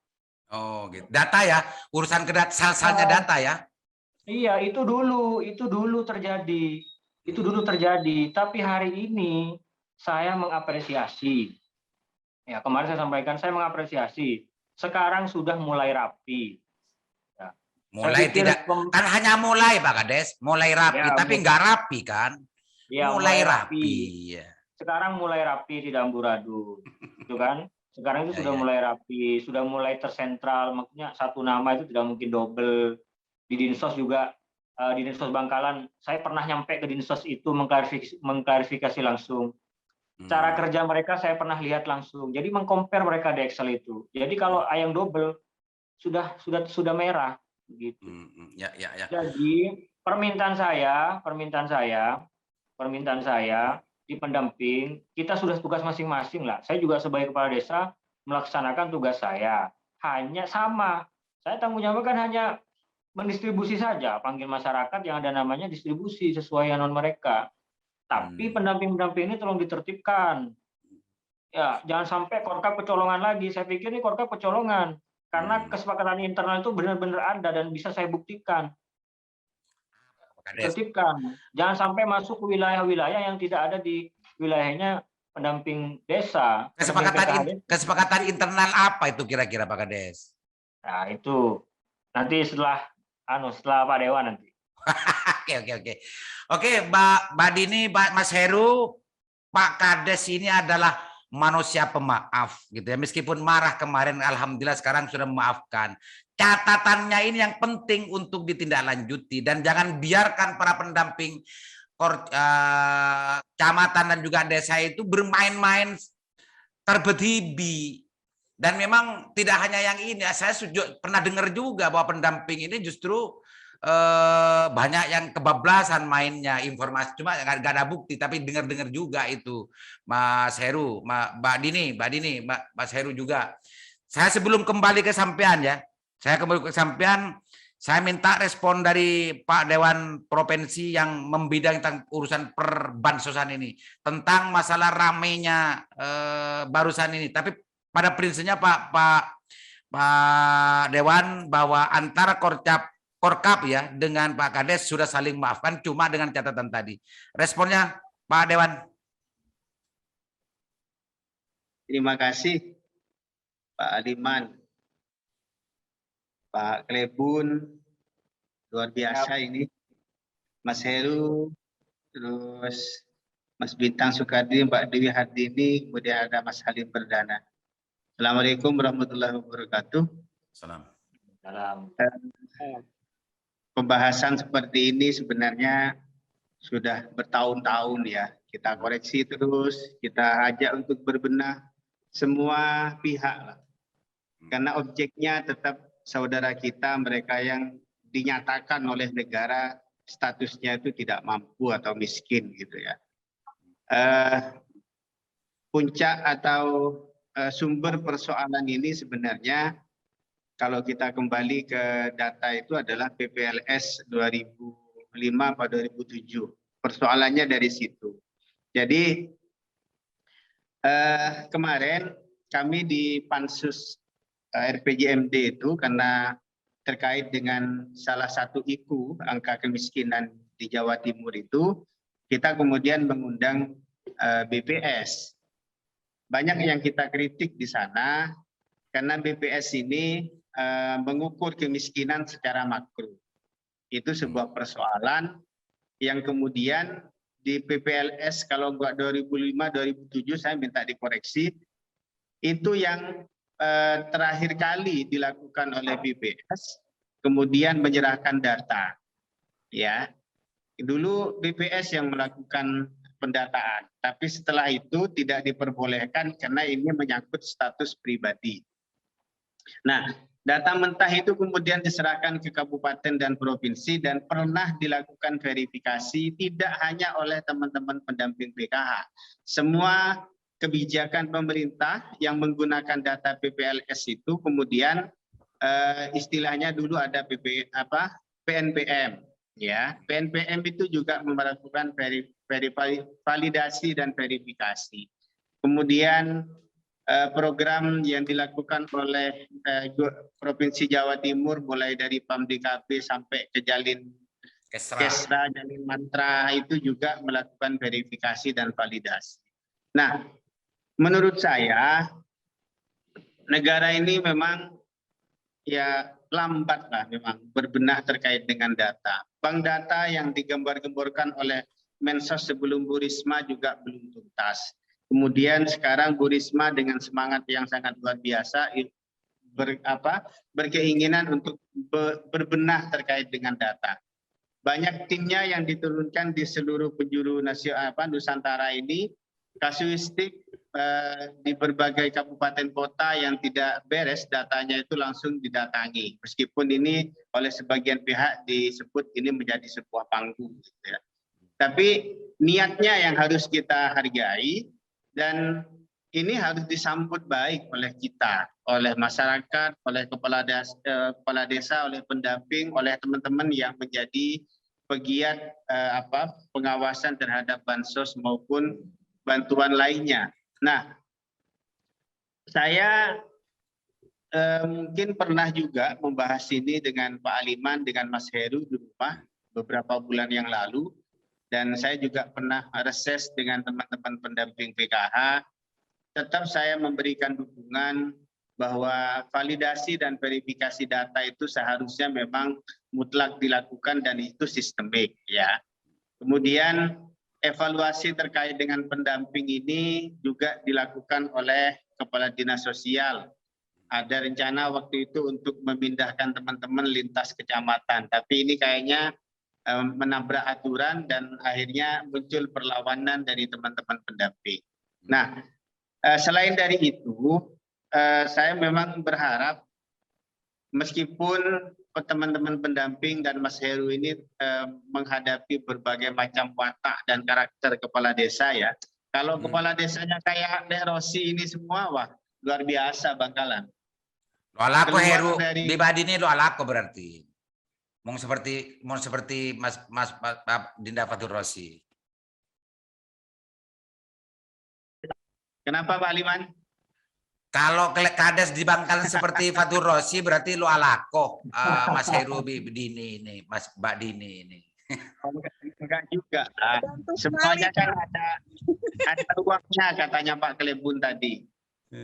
[SPEAKER 2] Oh, gitu. Data ya, urusan salsalnya data ya.
[SPEAKER 1] Iya, itu dulu terjadi. Itu dulu terjadi. Tapi hari ini saya mengapresiasi. Ya, kemarin saya sampaikan saya mengapresiasi. Sekarang sudah mulai rapi. Ya.
[SPEAKER 2] Mulai tidak, kan hanya mulai Pak Kades, mulai rapi, ya, tapi nggak rapi kan? Ya, mulai rapi. Ya.
[SPEAKER 1] Sekarang mulai rapi, tidak amburadul, gitu kan? Sekarang itu sudah mulai rapi, sudah mulai tersentral, maksudnya satu nama itu tidak mungkin double. Di Dinsos juga, di Dinsos Bangkalan, saya pernah nyampe ke Dinsos itu mengklarifikasi langsung. Cara kerja mereka saya pernah lihat langsung. Jadi mengcompare mereka di Excel itu. Jadi kalau yang double sudah merah, gitu.
[SPEAKER 2] Ya.
[SPEAKER 1] Jadi permintaan saya di pendamping, kita sudah tugas masing-masing lah. Saya juga sebagai kepala desa melaksanakan tugas saya. Hanya sama. Saya tanggung jawab kan hanya mendistribusi saja, panggil masyarakat yang ada namanya distribusi sesuai non mereka. Tapi pendamping-pendamping ini tolong ditertibkan. Ya, jangan sampai Korkap kecolongan lagi. Saya pikir ini Korkap kecolongan. Karena kesepakatan internal itu benar-benar ada dan bisa saya buktikan. Tertibkan. Jangan sampai masuk ke wilayah-wilayah yang tidak ada di wilayahnya pendamping desa.
[SPEAKER 2] Kesepakatan internal apa itu kira-kira Pak Kades?
[SPEAKER 1] Nah, itu nanti setelah Pak Dewan nanti.
[SPEAKER 2] Oke, Mbak Dini, Mas Heru, Pak Kades ini adalah manusia pemaaf gitu ya. Meskipun marah kemarin, alhamdulillah sekarang sudah memaafkan. Catatannya ini yang penting untuk ditindaklanjuti dan jangan biarkan para pendamping kecamatan dan juga desa itu bermain-main terbebibi. Dan memang tidak hanya yang ini, saya pernah dengar juga bahwa pendamping ini justru banyak yang kebablasan mainnya informasi, cuma nggak ada bukti, tapi dengar-dengar juga itu Mas Heru, Mbak Dini, Mas Heru juga. Saya sebelum kembali ke sampean ya, saya minta respon dari Pak Dewan Provinsi yang membidang tentang urusan perbansosan ini, tentang masalah ramenya barusan ini. Tapi pada prinsipnya Pak Dewan bahwa antara Korkap ya dengan Pak Kades sudah saling maafkan, cuma dengan catatan tadi. Responnya Pak Dewan.
[SPEAKER 7] Terima kasih Pak Aliman, Pak Klebun, luar biasa ini. Mas Heru, terus Mas Bintang Sukardi, Mbak Dewi Hardini, kemudian ada Mas Halim Perdana. Assalamualaikum warahmatullahi wabarakatuh.
[SPEAKER 2] Salam.
[SPEAKER 7] Pembahasan seperti ini sebenarnya sudah bertahun-tahun ya. Kita koreksi terus, kita ajak untuk berbenah semua pihak lah. Karena objeknya tetap saudara kita, mereka yang dinyatakan oleh negara statusnya itu tidak mampu atau miskin gitu ya. Puncak atau sumber persoalan ini sebenarnya kalau kita kembali ke data itu adalah PPLS 2005 pada 2007. Persoalannya dari situ. Jadi kemarin kami di Pansus RPJMD itu karena terkait dengan salah satu IKU, angka kemiskinan di Jawa Timur itu, kita kemudian mengundang BPS. Banyak yang kita kritik di sana karena BPS ini mengukur kemiskinan secara makro. Itu sebuah persoalan yang kemudian di PPLS kalau buat 2005-2007 saya minta dikoreksi, itu yang terakhir kali dilakukan oleh BPS, kemudian menyerahkan data. Ya, dulu BPS yang melakukan pendataan, tapi setelah itu tidak diperbolehkan karena ini menyangkut status pribadi. Nah, data mentah itu kemudian diserahkan ke kabupaten dan provinsi dan pernah dilakukan verifikasi tidak hanya oleh teman-teman pendamping PKH. Semua kebijakan pemerintah yang menggunakan data PPLS itu kemudian istilahnya dulu ada PNPM, ya. PNPM itu juga melakukan validasi dan verifikasi. Kemudian program yang dilakukan oleh Provinsi Jawa Timur mulai dari PAMDKP sampai ke Jalin Kesra, Jalin Matra itu juga melakukan verifikasi dan validasi. Nah, menurut saya negara ini memang ya lambat lah memang berbenah terkait dengan data. Bank data yang digembar-gemborkan oleh Mensos sebelum Bu Risma juga belum tuntas. Kemudian sekarang Bu Risma dengan semangat yang sangat luar biasa berkeinginan untuk berbenah terkait dengan data. Banyak timnya yang diturunkan di seluruh penjuru Nusantara ini, kasuistik di berbagai kabupaten kota yang tidak beres datanya itu langsung didatangi. Meskipun ini oleh sebagian pihak disebut ini menjadi sebuah panggung. Gitu ya. Tapi niatnya yang harus kita hargai dan ini harus disambut baik oleh kita, oleh masyarakat, oleh kepala desa, oleh pendamping, oleh teman-teman yang menjadi pegiat pengawasan terhadap bansos maupun bantuan lainnya. Nah, saya mungkin pernah juga membahas ini dengan Pak Aliman, dengan Mas Heru di rumah beberapa bulan yang lalu. Dan saya juga pernah reses dengan teman-teman pendamping PKH. Tetap saya memberikan dukungan bahwa validasi dan verifikasi data itu seharusnya memang mutlak dilakukan dan itu sistemik. Ya. Kemudian evaluasi terkait dengan pendamping ini juga dilakukan oleh Kepala Dinas Sosial. Ada rencana waktu itu untuk memindahkan teman-teman lintas kecamatan. Tapi ini kayaknya menabrak aturan dan akhirnya muncul perlawanan dari teman-teman pendamping. Nah, selain dari itu, saya memang berharap meskipun teman-teman pendamping dan Mas Heru ini menghadapi berbagai macam watak dan karakter kepala desa ya. Kalau kepala desanya kayak Dek Rosi ini semua, wah luar biasa Bangkalan.
[SPEAKER 2] Lo alako Heru, pribadi ini lo alako berarti. Mau seperti Mas Dinda Fatur Rosi.
[SPEAKER 7] Kenapa Pak Aliman?
[SPEAKER 2] Kalau kades di Bangkalan seperti Fatur Rosi berarti lo alako Mas Heru Dini ini, Mbak Dini ini.
[SPEAKER 7] Enggak juga. Semuanya kan ada ruangnya katanya Pak Klebun tadi.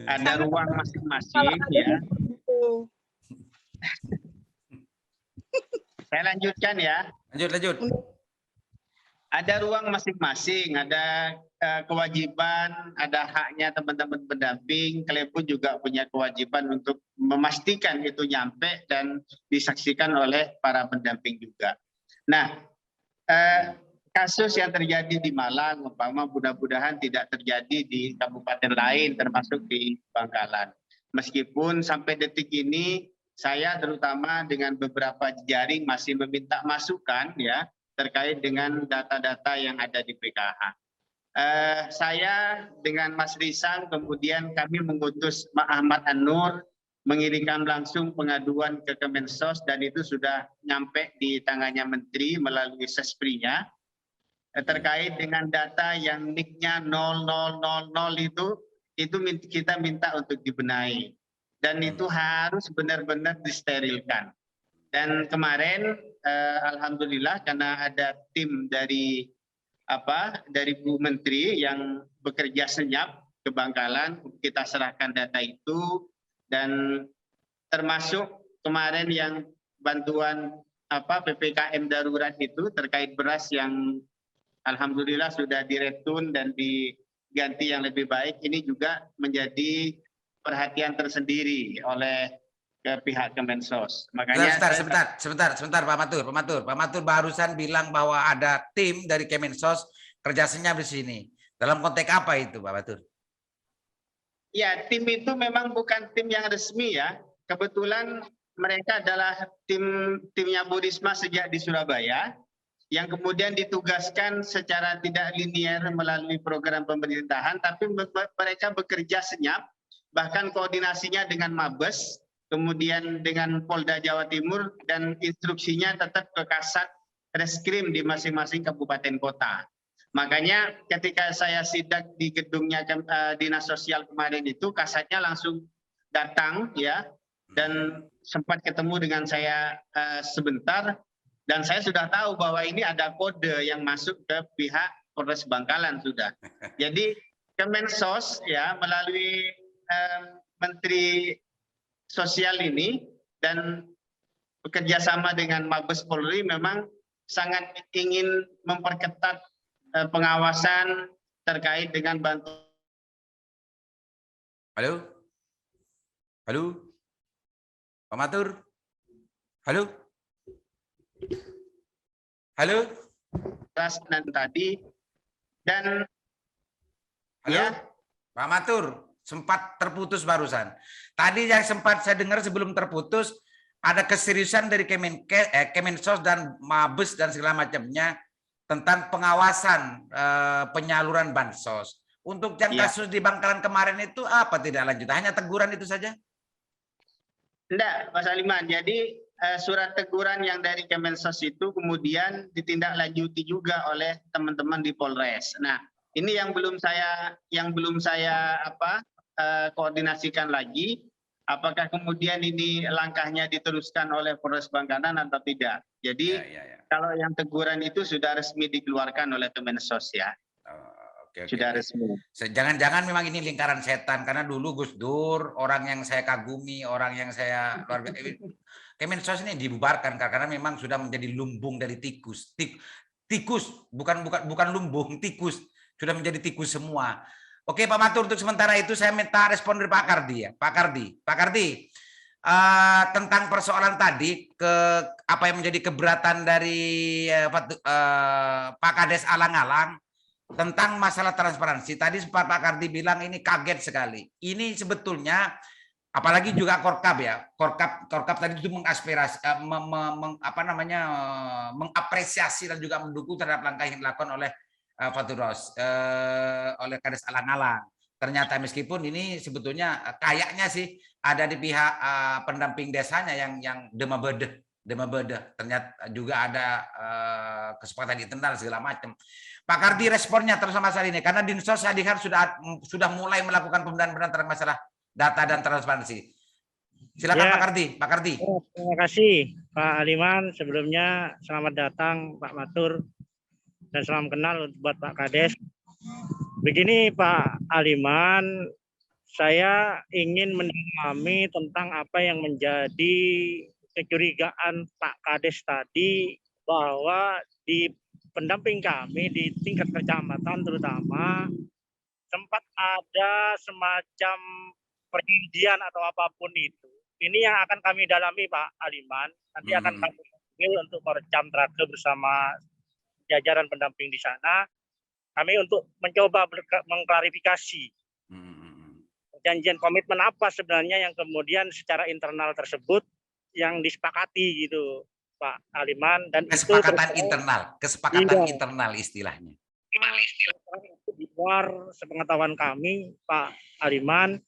[SPEAKER 7] Ada ruang masing-masing ya. Saya lanjutkan ya.
[SPEAKER 2] Lanjut.
[SPEAKER 7] Ada ruang masing-masing, ada kewajiban, ada haknya teman-teman pendamping. Klepun juga punya kewajiban untuk memastikan itu nyampe dan disaksikan oleh para pendamping juga. Nah, kasus yang terjadi di Malang, umpama mudah-mudahan tidak terjadi di kabupaten lain, termasuk di Bangkalan. Meskipun sampai detik ini saya terutama dengan beberapa jaring masih meminta masukan ya terkait dengan data-data yang ada di PKH. Saya dengan Mas Risang kemudian kami mengutus Ahmad An-Nur mengirimkan langsung pengaduan ke Kemensos dan itu sudah nyampe di tangannya Menteri melalui Sespri-nya terkait dengan data yang NIK-nya 0000 itu kita minta untuk dibenahi. Dan itu harus benar-benar disterilkan. Dan kemarin alhamdulillah karena ada tim dari Bu Menteri yang bekerja senyap ke Bangkalan, kita serahkan data itu, dan termasuk kemarin yang bantuan PPKM darurat itu terkait beras yang alhamdulillah sudah diretun dan diganti yang lebih baik, ini juga menjadi perhatian tersendiri oleh pihak Kemensos. Makanya
[SPEAKER 2] sebentar Pak Matur barusan bilang bahwa ada tim dari Kemensos kerja senyap di sini. Dalam konteks apa itu Pak Matur?
[SPEAKER 7] Ya, tim itu memang bukan tim yang resmi ya. Kebetulan mereka adalah timnya Bu Risma sejak di Surabaya, yang kemudian ditugaskan secara tidak linear melalui program pemerintahan, tapi mereka bekerja senyap, bahkan koordinasinya dengan Mabes, kemudian dengan Polda Jawa Timur, dan instruksinya tetap ke Kasat Reskrim di masing-masing kabupaten kota. Makanya ketika saya sidak di gedungnya Dinas Sosial kemarin itu, Kasatnya langsung datang ya, dan sempat ketemu dengan saya sebentar, dan saya sudah tahu bahwa ini ada kode yang masuk ke pihak Polres Bangkalan sudah. Jadi Kemensos ya melalui Menteri Sosial ini dan bekerja sama dengan Mabes Polri memang sangat ingin memperketat pengawasan terkait dengan bantuan.
[SPEAKER 2] Halo, Pak Matur, halo.
[SPEAKER 7] Dan tadi dan
[SPEAKER 2] halo, ya. Pak Matur sempat terputus barusan. Tadi yang sempat saya dengar sebelum terputus ada keseriusan dari Kemensos dan Mabes dan segala macamnya tentang pengawasan penyaluran bansos. Untuk yang kasus di Bangkalan kemarin itu apa tidak lanjut? Hanya teguran itu saja?
[SPEAKER 7] Enggak, Mas Aliman. Jadi surat teguran yang dari Kemensos itu kemudian ditindaklanjuti juga oleh teman-teman di Polres. Nah, ini yang belum saya koordinasikan lagi. Apakah kemudian ini langkahnya diteruskan oleh Polres Bangkalan atau tidak? Jadi kalau yang teguran itu sudah resmi dikeluarkan oleh Kemensos ya. Sudah resmi.
[SPEAKER 2] Jangan-jangan memang ini lingkaran setan, karena dulu Gus Dur orang yang saya kagumi, orang yang saya luar biasa. Kemensos ini dibubarkan karena memang sudah menjadi lumbung dari tikus. Tikus bukan lumbung, tikus sudah menjadi tikus semua. Oke Pak Matur, untuk sementara itu saya minta respon dari Pak Kardi ya. Pak Kardi, tentang persoalan tadi apa yang menjadi keberatan dari Pak Kades Alang-Alang tentang masalah transparansi. Tadi Pak Kardi bilang ini kaget sekali. Ini sebetulnya apalagi juga Korkap ya. Korkap tadi itu mengapresiasi dan juga mendukung terhadap langkah yang dilakukan oleh Faturos, oleh Kades Alang-Alang. Ternyata meskipun ini sebetulnya kayaknya sih ada di pihak pendamping desanya yang demabede. Ternyata juga ada kesepakatan internal segala macam. Pak Kardi responnya terus masalah ini, karena Dinsos saya lihat sudah mulai melakukan pembenahan tentang masalah data dan transparansi. Silakan ya, Pak Kardi.
[SPEAKER 3] Terima kasih Pak Aliman. Sebelumnya selamat datang Pak Matur dan salam kenal buat Pak Kades. Begini Pak Aliman, saya ingin mendalami tentang apa yang menjadi kecurigaan Pak Kades tadi, bahwa di pendamping kami di tingkat kecamatan terutama sempat ada semacam perjanjian atau apapun itu. Ini yang akan kami dalami Pak Aliman. Nanti akan kami panggil untuk merekam trake bersama jajaran pendamping di sana. Kami untuk mencoba mengklarifikasi perjanjian komitmen apa sebenarnya yang kemudian secara internal tersebut yang disepakati gitu Pak Aliman, dan
[SPEAKER 2] kesepakatan internal istilahnya.
[SPEAKER 3] Di luar sepengetahuan kami Pak Aliman,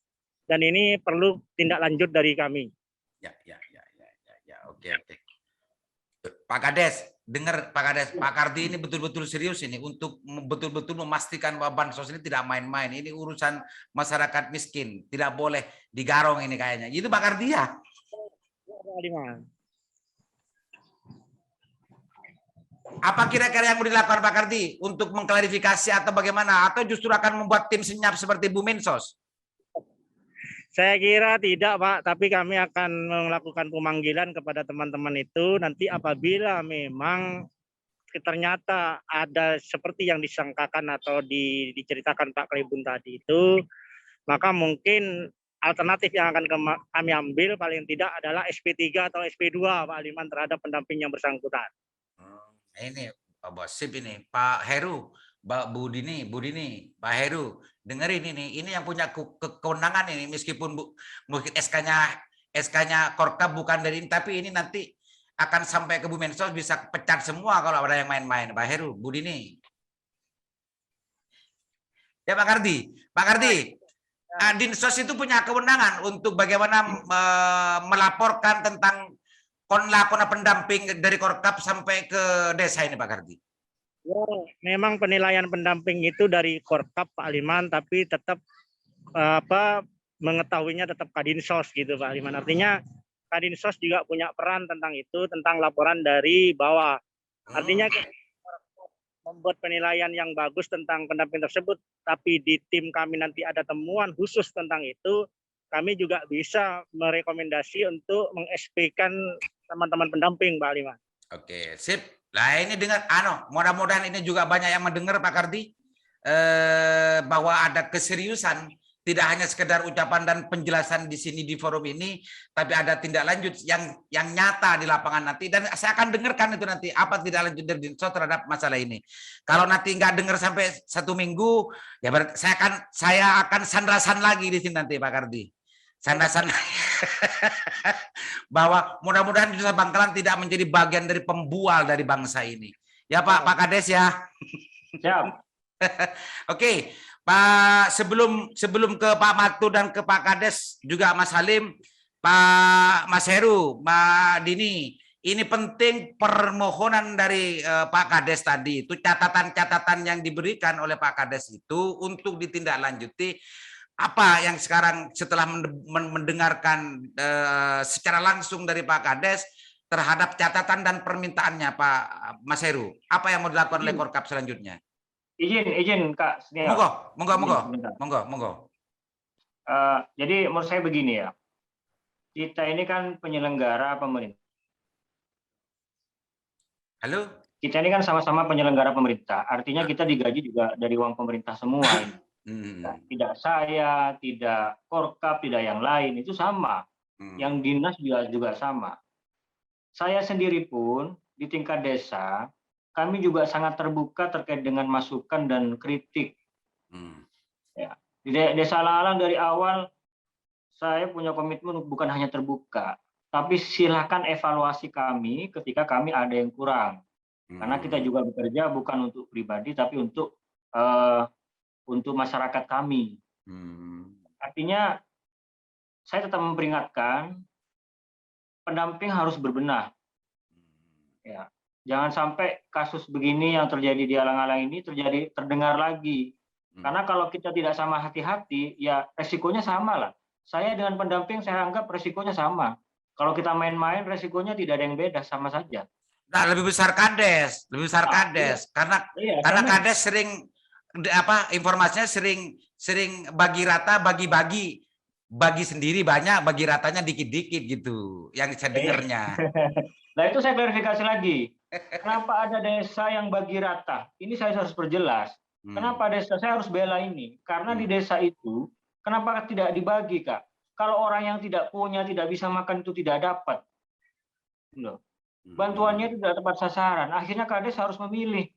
[SPEAKER 3] dan ini perlu tindak lanjut dari kami.
[SPEAKER 2] Ya. Oke. Pak Kades, dengar Pak Kades, Pak Kardi ini betul-betul serius ini untuk betul-betul memastikan bahwa bansos ini tidak main-main. Ini urusan masyarakat miskin, tidak boleh digarong ini kayaknya. Itu Pak Kardi ya?
[SPEAKER 3] Pak Aliman.
[SPEAKER 2] Apa kira-kira yang mau dilakukan Pak Kardi untuk mengklarifikasi atau bagaimana? Atau justru akan membuat tim senyap seperti Bu Mensos?
[SPEAKER 3] Saya kira tidak, Pak, tapi kami akan melakukan pemanggilan kepada teman-teman itu nanti apabila memang ternyata ada seperti yang disangkakan atau diceritakan Pak Klebun tadi itu, maka mungkin alternatif yang akan kami ambil paling tidak adalah SP3 atau SP2 Pak Aliman terhadap pendamping yang bersangkutan.
[SPEAKER 2] Ini Pak Bos, sip ini Pak Heru, Mbak Bu Dini, Pak Heru, dengerin ini yang punya kewenangan ini meskipun mungkin SK-nya Korkap bukan dari ini, tapi ini nanti akan sampai ke Bu Mensos bisa pecat semua kalau ada yang main-main. Pak Heru, Bu Dini. Ya Pak Kardi, Dinsos itu punya kewenangan untuk bagaimana melaporkan tentang kona pendamping dari Korkap sampai ke desa ini Pak Kardi.
[SPEAKER 3] Ya, memang penilaian pendamping itu dari Korkap Pak Aliman, tapi tetap mengetahuinya tetap Kadinsos gitu Pak Aliman. Artinya Kadinsos juga punya peran tentang itu, tentang laporan dari bawah. Artinya membuat penilaian yang bagus tentang pendamping tersebut, tapi di tim kami nanti ada temuan khusus tentang itu, kami juga bisa merekomendasi untuk meng-SP-kan teman-teman pendamping Pak Aliman.
[SPEAKER 2] Oke, sip. Lah ini dengan mudah-mudahan ini juga banyak yang mendengar Pak Kardi bahwa ada keseriusan, tidak hanya sekedar ucapan dan penjelasan di sini di forum ini, tapi ada tindak lanjut yang nyata di lapangan nanti, dan saya akan dengarkan itu nanti apa tindak lanjut dari Dinsos terhadap masalah ini. Kalau nanti nggak dengar sampai 1 minggu, ya berarti saya akan sandrasan lagi di sini nanti Pak Kardi. Sandasan bahwa mudah-mudahan Desa Bangkalan tidak menjadi bagian dari pembual dari bangsa ini. Ya Pak Kades ya.
[SPEAKER 1] Siap.
[SPEAKER 2] Oke, Pak, sebelum ke Pak Matu dan ke Pak Kades juga Mas Halim, Pak Mas Heru, Mbak Dini, ini penting permohonan dari Pak Kades tadi itu, catatan-catatan yang diberikan oleh Pak Kades itu untuk ditindaklanjuti. Apa yang sekarang setelah mendengarkan secara langsung dari Pak Kades terhadap catatan dan permintaannya Pak Mas Heru, apa yang mau dilakukan oleh Korkap selanjutnya? Izin Kak Senior. Monggo.
[SPEAKER 1] Jadi menurut saya begini ya, kita ini kan penyelenggara pemerintah.
[SPEAKER 2] Halo?
[SPEAKER 1] Kita ini kan sama-sama penyelenggara pemerintah, artinya kita digaji juga dari uang pemerintah semua ini. Nah, tidak saya, tidak Korkap, tidak yang lain, itu sama. Yang dinas juga sama. Saya sendiri pun di tingkat desa, kami juga sangat terbuka terkait dengan masukan dan kritik. Ya. Di Desa Alang-alang dari awal, saya punya komitmen bukan hanya terbuka, tapi silakan evaluasi kami ketika kami ada yang kurang. Karena kita juga bekerja bukan untuk pribadi, tapi untuk masyarakat kami. Artinya saya tetap memperingatkan pendamping harus berbenah. Ya, jangan sampai kasus begini yang terjadi di Alang-alang ini terdengar lagi. Karena kalau kita tidak sama hati-hati, ya resikonya sama lah. Saya dengan pendamping saya anggap resikonya sama. Kalau kita main-main resikonya tidak ada yang beda, sama saja.
[SPEAKER 2] Nah, lebih besar Kades. Iya. Karena Kades sering informasinya sering bagi rata, bagi sendiri banyak, bagi ratanya dikit-dikit gitu yang saya dengarnya.
[SPEAKER 1] Nah itu saya klarifikasi lagi, kenapa ada desa yang bagi rata, ini saya harus perjelas. Kenapa desa saya harus bela ini, karena di desa itu kenapa tidak dibagi Kak, kalau orang yang tidak punya, tidak bisa makan itu tidak dapat bantuannya tidak tepat sasaran, akhirnya Kades harus memilih.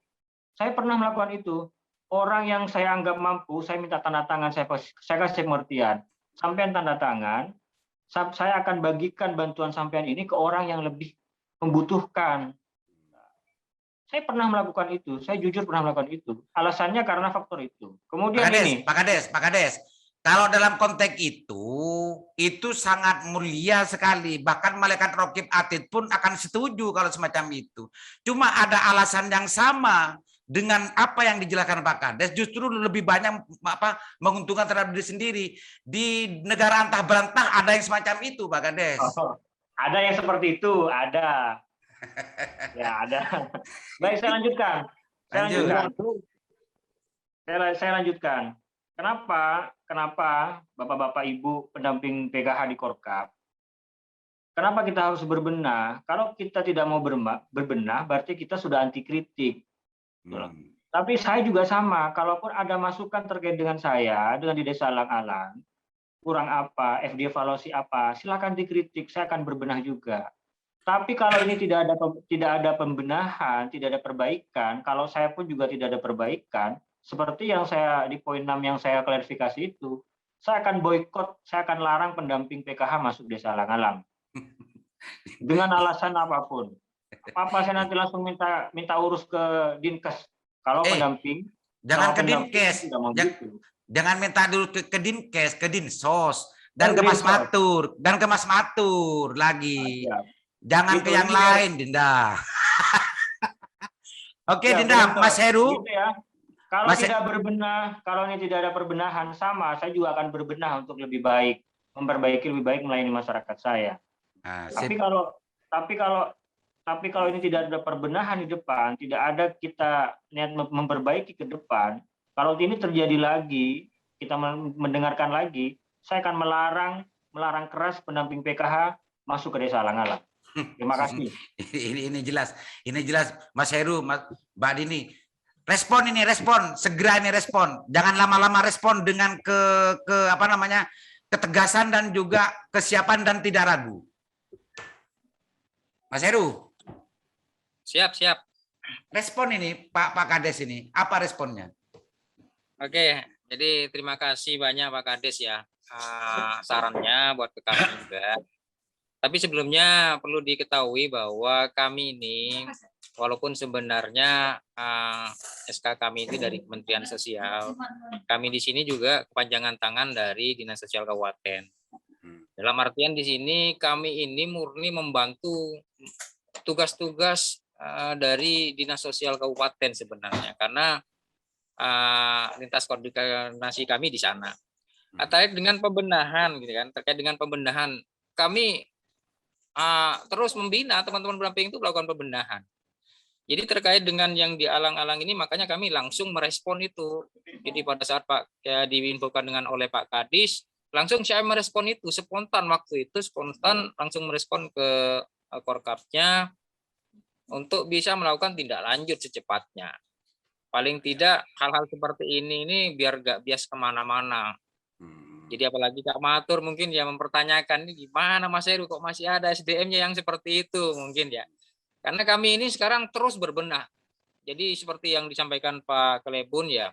[SPEAKER 1] Saya pernah melakukan itu. Orang yang saya anggap mampu, saya minta tanda tangan, saya kasih pengertian. Sampean tanda tangan, saya akan bagikan bantuan sampean ini ke orang yang lebih membutuhkan. Saya pernah melakukan itu, saya jujur pernah melakukan itu. Alasannya karena faktor itu. Kemudian
[SPEAKER 2] Pak Kades, kalau dalam konteks itu sangat mulia sekali. Bahkan malaikat Rokib Atid pun akan setuju kalau semacam itu. Cuma ada alasan yang sama dengan apa yang dijelaskan Pak Kades, justru lebih banyak menguntungkan terhadap diri sendiri. Di negara antah berantah ada yang semacam itu, Pak Kades.
[SPEAKER 1] Ada yang seperti itu, ada. Ya ada. Baik, saya lanjutkan.
[SPEAKER 2] Lanjut.
[SPEAKER 1] Saya lanjutkan. Kenapa Bapak-bapak Ibu pendamping PKH di Korkap? Kenapa kita harus berbenah? Kalau kita tidak mau berbenah, berarti kita sudah anti kritik. Tapi saya juga sama, kalaupun ada masukan terkait dengan saya, dengan di Desa Alang-Alang, kurang apa, FD evaluasi apa, silakan dikritik, saya akan berbenah juga. Tapi kalau ini tidak ada pembenahan, tidak ada perbaikan, kalau saya pun juga tidak ada perbaikan, seperti yang saya di poin 6 yang saya klarifikasi itu, saya akan boikot, saya akan larang pendamping PKH masuk Desa Alang-Alang. Dengan alasan apapun. Apa saya nanti langsung minta urus ke Dinkes. Kalau pendamping,
[SPEAKER 2] jangan ke Dinkes, jangan minta dulu ke Dinkes, ke Dinsos dan ke Mas Matur lagi. Jangan ke yang lain, Dinda. Oke, Dinda, Mas Heru.
[SPEAKER 1] Gitu ya. Kalau tidak berbenah, kalau ini tidak ada perbenahan sama, saya juga akan berbenah untuk lebih baik, memperbaiki lebih baik melayani masyarakat saya. Tapi kalau ini tidak ada perbenahan di depan, tidak ada kita niat memperbaiki ke depan, kalau ini terjadi lagi, kita mendengarkan lagi, saya akan melarang keras pendamping PKH masuk ke Desa Alang-Alang. Terima kasih.
[SPEAKER 2] Ini jelas Mas Heru, Mbak Dini. Respon, segera ini respon. Jangan lama-lama respon dengan ketegasan dan juga kesiapan dan tidak ragu. Mas Heru.
[SPEAKER 5] Siap.
[SPEAKER 2] Respon ini Pak Kades ini, apa responnya?
[SPEAKER 5] Oke, jadi terima kasih banyak Pak Kades ya sarannya buat ke kami juga. Tapi sebelumnya perlu diketahui bahwa kami ini, walaupun sebenarnya SK kami itu dari Kementerian Sosial, kami di sini juga kepanjangan tangan dari Dinas Sosial Kabupaten. Dalam artian di sini kami ini murni membantu tugas-tugas dari Dinas Sosial Kabupaten sebenarnya, karena lintas koordinasi kami di sana. Terkait dengan pembenahan, gitu kan? Terkait dengan pembenahan, kami terus membina teman-teman pendamping itu melakukan pembenahan. Jadi terkait dengan yang di Alang-Alang ini, makanya kami langsung merespon itu. Jadi pada saat diinfokan oleh Pak Kadis, langsung saya merespon itu spontan waktu itu, langsung merespon ke Korkapnya untuk bisa melakukan tindak lanjut secepatnya. Paling tidak hal-hal seperti ini biar gak bias kemana-mana. Jadi apalagi Kak Matur mungkin ya mempertanyakan ini gimana Mas Heru kok masih ada SDM-nya yang seperti itu mungkin ya. Karena kami ini sekarang terus berbenah. Jadi seperti yang disampaikan Pak Kelebun ya.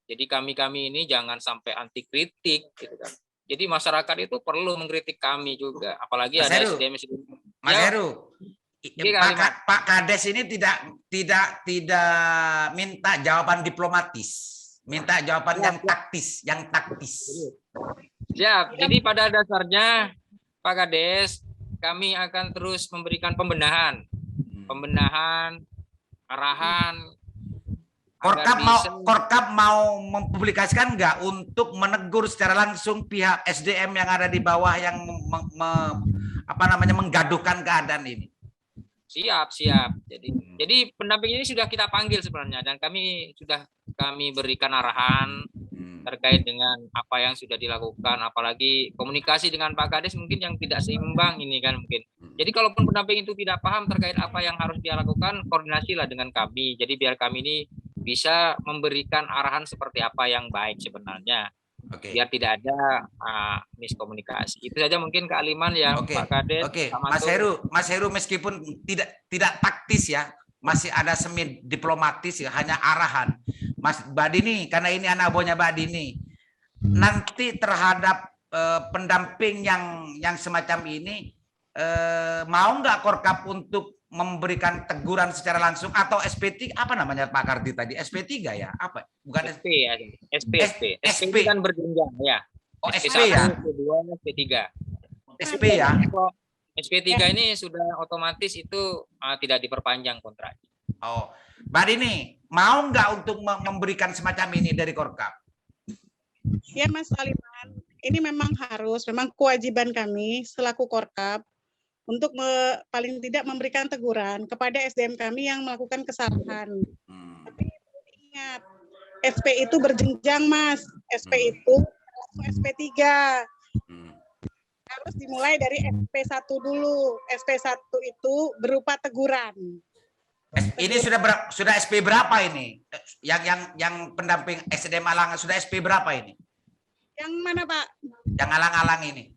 [SPEAKER 5] Jadi kami ini jangan sampai anti kritik gitu kan. Jadi masyarakat itu perlu mengkritik kami juga, apalagi
[SPEAKER 2] Mas
[SPEAKER 5] ada
[SPEAKER 2] Heru,
[SPEAKER 5] SDM.
[SPEAKER 2] Mas Heru, Pak Kades ini tidak minta jawaban diplomatis, minta jawaban yang taktis.
[SPEAKER 5] Siap. Jadi pada dasarnya Pak Kades, kami akan terus memberikan pembenahan, arahan.
[SPEAKER 2] Korkap mau mempublikasikan nggak untuk menegur secara langsung pihak SDM yang ada di bawah yang menggaduhkan keadaan ini?
[SPEAKER 5] Siap. Jadi pendamping ini sudah kita panggil sebenarnya, dan kami berikan arahan terkait dengan apa yang sudah dilakukan, apalagi komunikasi dengan Pak Kades mungkin yang tidak seimbang ini kan mungkin. Jadi kalaupun pendamping itu tidak paham terkait apa yang harus dia lakukan, koordinasilah dengan kami. Jadi biar kami ini bisa memberikan arahan seperti apa yang baik sebenarnya. Biar tidak ada miskomunikasi. Itu saja mungkin Kak Aliman ya, Pak Kades.
[SPEAKER 2] Mas Heru meskipun tidak taktis ya, masih ada semi diplomatis ya, hanya arahan. Mas Badini, karena ini anak buahnya Badini, nanti terhadap pendamping yang semacam ini, mau nggak Korkap untuk memberikan teguran secara langsung atau SP3 apa namanya Pak Kardi tadi, SP3 ya apa bukan
[SPEAKER 5] SP ya, SP kan berjenjang ya.
[SPEAKER 2] SP ya,
[SPEAKER 5] SP2, SP3
[SPEAKER 2] SP ya.
[SPEAKER 5] SP3 ini sudah otomatis itu tidak diperpanjang kontrak.
[SPEAKER 2] Mbak Dini mau nggak untuk memberikan semacam ini dari Korkap?
[SPEAKER 6] Ya Mas Aliman, ini memang kewajiban kami selaku Korkap untuk paling tidak memberikan teguran kepada SDM kami yang melakukan kesalahan. Tapi ingat, SP itu berjenjang, Mas. SP itu SP3. Harus dimulai dari SP1 dulu. SP1 itu berupa teguran.
[SPEAKER 2] Ini sudah SP berapa ini? Yang pendamping SDM Alang sudah SP berapa ini?
[SPEAKER 6] Yang mana, Pak?
[SPEAKER 2] Yang alang-alang ini.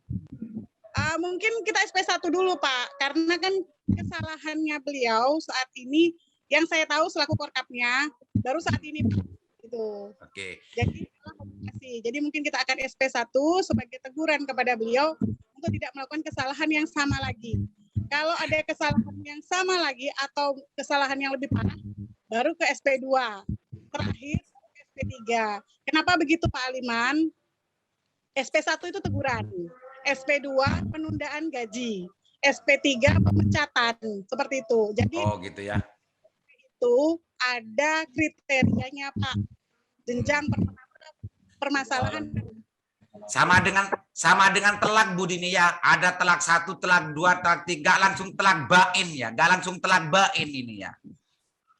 [SPEAKER 6] Mungkin kita SP1 dulu, Pak. Karena kan kesalahannya beliau saat ini, yang saya tahu selaku Korkapnya, baru saat ini, Pak. Gitu.
[SPEAKER 2] Oke.
[SPEAKER 6] Jadi mungkin kita akan SP1 sebagai teguran kepada beliau untuk tidak melakukan kesalahan yang sama lagi. Kalau ada kesalahan yang sama lagi atau kesalahan yang lebih parah, baru ke SP2. Terakhir ke SP3. Kenapa begitu, Pak Aliman? SP1 itu teguran. SP2 penundaan gaji. SP3 pemecatan. Seperti itu. Jadi
[SPEAKER 2] gitu ya.
[SPEAKER 6] Itu ada kriterianya, Pak. Jenjang permasalahan.
[SPEAKER 2] Sama dengan telak, Bu Dini ya. Ada telak 1, telak 2, telak 3, langsung telak bain ya. Gak langsung telak bain ini ya.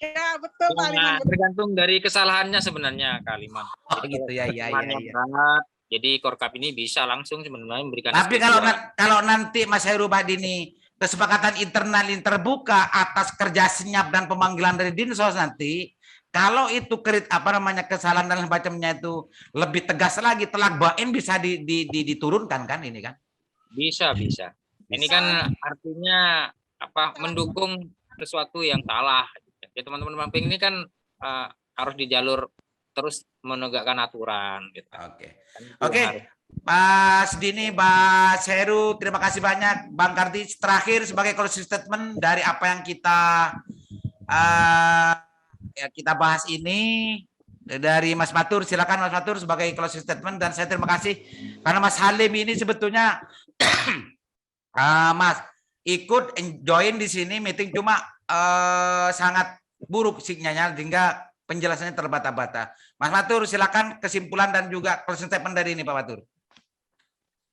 [SPEAKER 6] Ya, betul, Pak Aliman.
[SPEAKER 5] Tergantung dari kesalahannya sebenarnya, Kak Aliman.
[SPEAKER 2] Oh gitu ya, iya.
[SPEAKER 5] Berat, jadi Korkap ini bisa langsung sebenarnya memberikan.
[SPEAKER 2] Tapi kalau nanti Mas Heru Mbak Dini, kesepakatan internal yang terbuka atas kerja senyap dan pemanggilan dari Dinsos nanti, kalau itu kesalahan dan semacamnya itu lebih tegas lagi, telak bain bisa diturunkan kan ini kan? Bisa. Ini kan artinya mendukung sesuatu yang salah. Ya teman-teman pendamping ini kan harus di jalur terus menegakkan aturan gitu. Oke. Mas Dini, Mas Heru, terima kasih banyak. Bang Kardi, terakhir sebagai closing statement dari apa yang kita bahas ini dari Mas Matur. Silakan Mas Matur sebagai closing statement. Dan saya terima kasih karena Mas Halim ini sebetulnya Mas ikut join di sini meeting, cuma sangat buruk sinyalnya sehingga penjelasannya terbata-bata. Mas Matur, silakan kesimpulan dan juga closing statement dari ini, Pak Matur.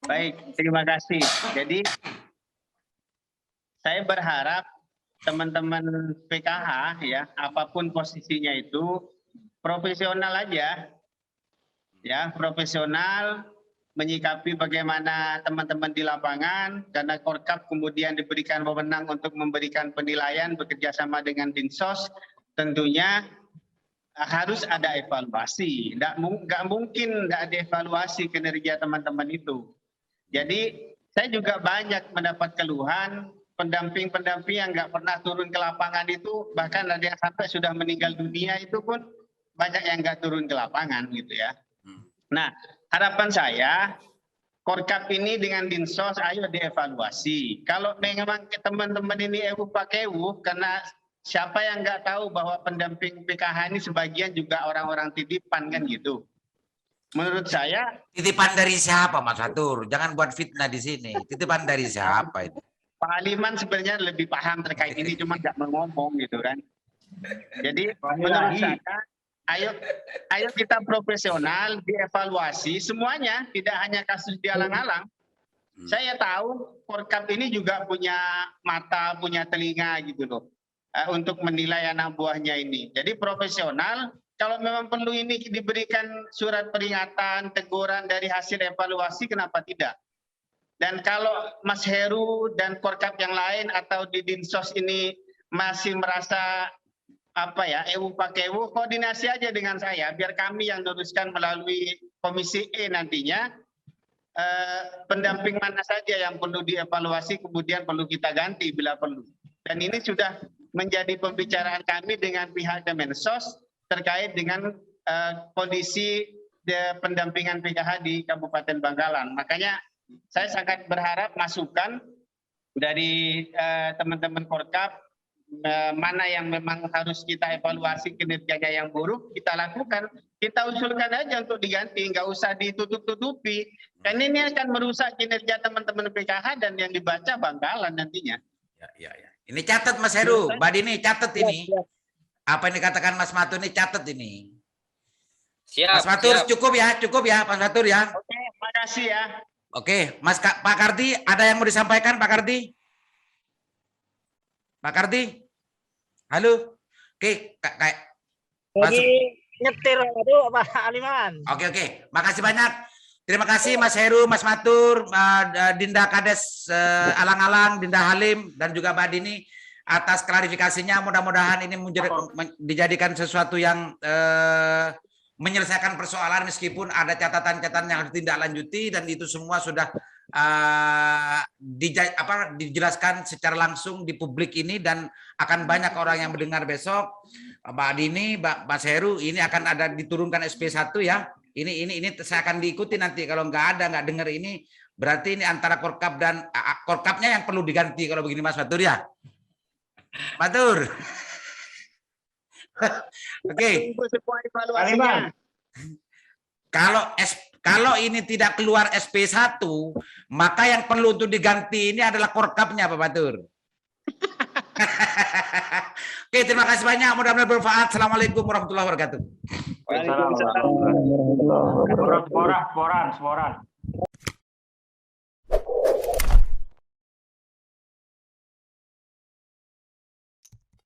[SPEAKER 7] Baik, terima kasih. Jadi saya berharap teman-teman PKH ya, apapun posisinya itu profesional aja. Ya, profesional menyikapi bagaimana teman-teman di lapangan, karena Korkap kemudian diberikan wewenang untuk memberikan penilaian bekerja sama dengan Dinsos, tentunya harus ada evaluasi. Nggak mungkin nggak ada evaluasi kinerja teman-teman itu. Jadi saya juga banyak mendapat keluhan pendamping-pendamping yang nggak pernah turun ke lapangan itu, bahkan ada yang sampai sudah meninggal dunia itu pun banyak yang nggak turun ke lapangan gitu ya. Nah, harapan saya Korkap ini dengan Dinsos ayo dievaluasi. Kalau memang teman-teman ini ewu pakai ewu, karena siapa yang nggak tahu bahwa pendamping PKH ini sebagian juga orang-orang titipan kan gitu. Menurut saya
[SPEAKER 2] titipan dari siapa, Mas Fatur? Jangan buat fitnah di sini. Titipan dari siapa itu?
[SPEAKER 7] Pak Aliman sebenarnya lebih paham terkait ini, cuma nggak mau ngomong gitu kan. Jadi menurut saya ayo kita profesional, dievaluasi semuanya, tidak hanya kasus di alang-alang. Saya tahu Korkap ini juga punya mata, punya telinga gitu loh, untuk menilai anak buahnya ini. Jadi profesional. Kalau memang perlu ini diberikan surat peringatan, teguran dari hasil evaluasi, kenapa tidak? Dan kalau Mas Heru dan Korkap yang lain atau di Dinsos ini masih merasa ewu pakai ewu, koordinasi aja dengan saya, biar kami yang luruskan melalui Komisi E nantinya, pendamping mana saja yang perlu dievaluasi, kemudian perlu kita ganti bila perlu. Dan ini sudah menjadi pembicaraan kami dengan pihak Kemensos, terkait dengan kondisi pendampingan PKH di Kabupaten Bangkalan. Makanya saya sangat berharap masukan dari teman-teman Korkap, mana yang memang harus kita evaluasi kinerjanya yang buruk, kita lakukan, kita usulkan aja untuk diganti, nggak usah ditutup-tutupi. Karena ini akan merusak kinerja teman-teman PKH dan yang dibaca Bangkalan nantinya.
[SPEAKER 2] Ya. Ini catat Mas Heru, Mbak Dini catat ini. Apa yang dikatakan Mas Matur ini catat ini. Siap, Mas Matur siap. Cukup ya Mas Matur ya.
[SPEAKER 7] Oke, makasih ya.
[SPEAKER 2] Oke, Pak Kardi, ada yang mau disampaikan Pak Kardi? Pak Kardi? Halo? Oke, kayak
[SPEAKER 3] Lagi nyetir aduh Pak Aliman.
[SPEAKER 2] Oke. Makasih banyak. Terima kasih Mas Heru, Mas Matur, Dinda Kades Alang-Alang, Dinda Halim, dan juga Mbak Dini atas klarifikasinya. Mudah-mudahan ini dijadikan sesuatu yang menyelesaikan persoalan meskipun ada catatan-catatan yang harus ditindaklanjuti, dan itu semua sudah dijelaskan secara langsung di publik ini, dan akan banyak orang yang mendengar besok. Mbak Dini, Mas Heru, ini akan ada diturunkan SP1 ya. Ini saya akan diikuti nanti. Kalau nggak dengar ini, berarti ini antara Korkap dan Korkapnya yang perlu diganti kalau begini Mas Matur ya. Matur. Oke. Kalau ini tidak keluar SP1, maka yang perlu untuk diganti ini adalah Korkapnya Pak Matur. Oke, terima kasih banyak. Mudah-mudahan bermanfaat. Assalamualaikum warahmatullahi wabarakatuh.
[SPEAKER 1] Waalaikumsalam. Sporan.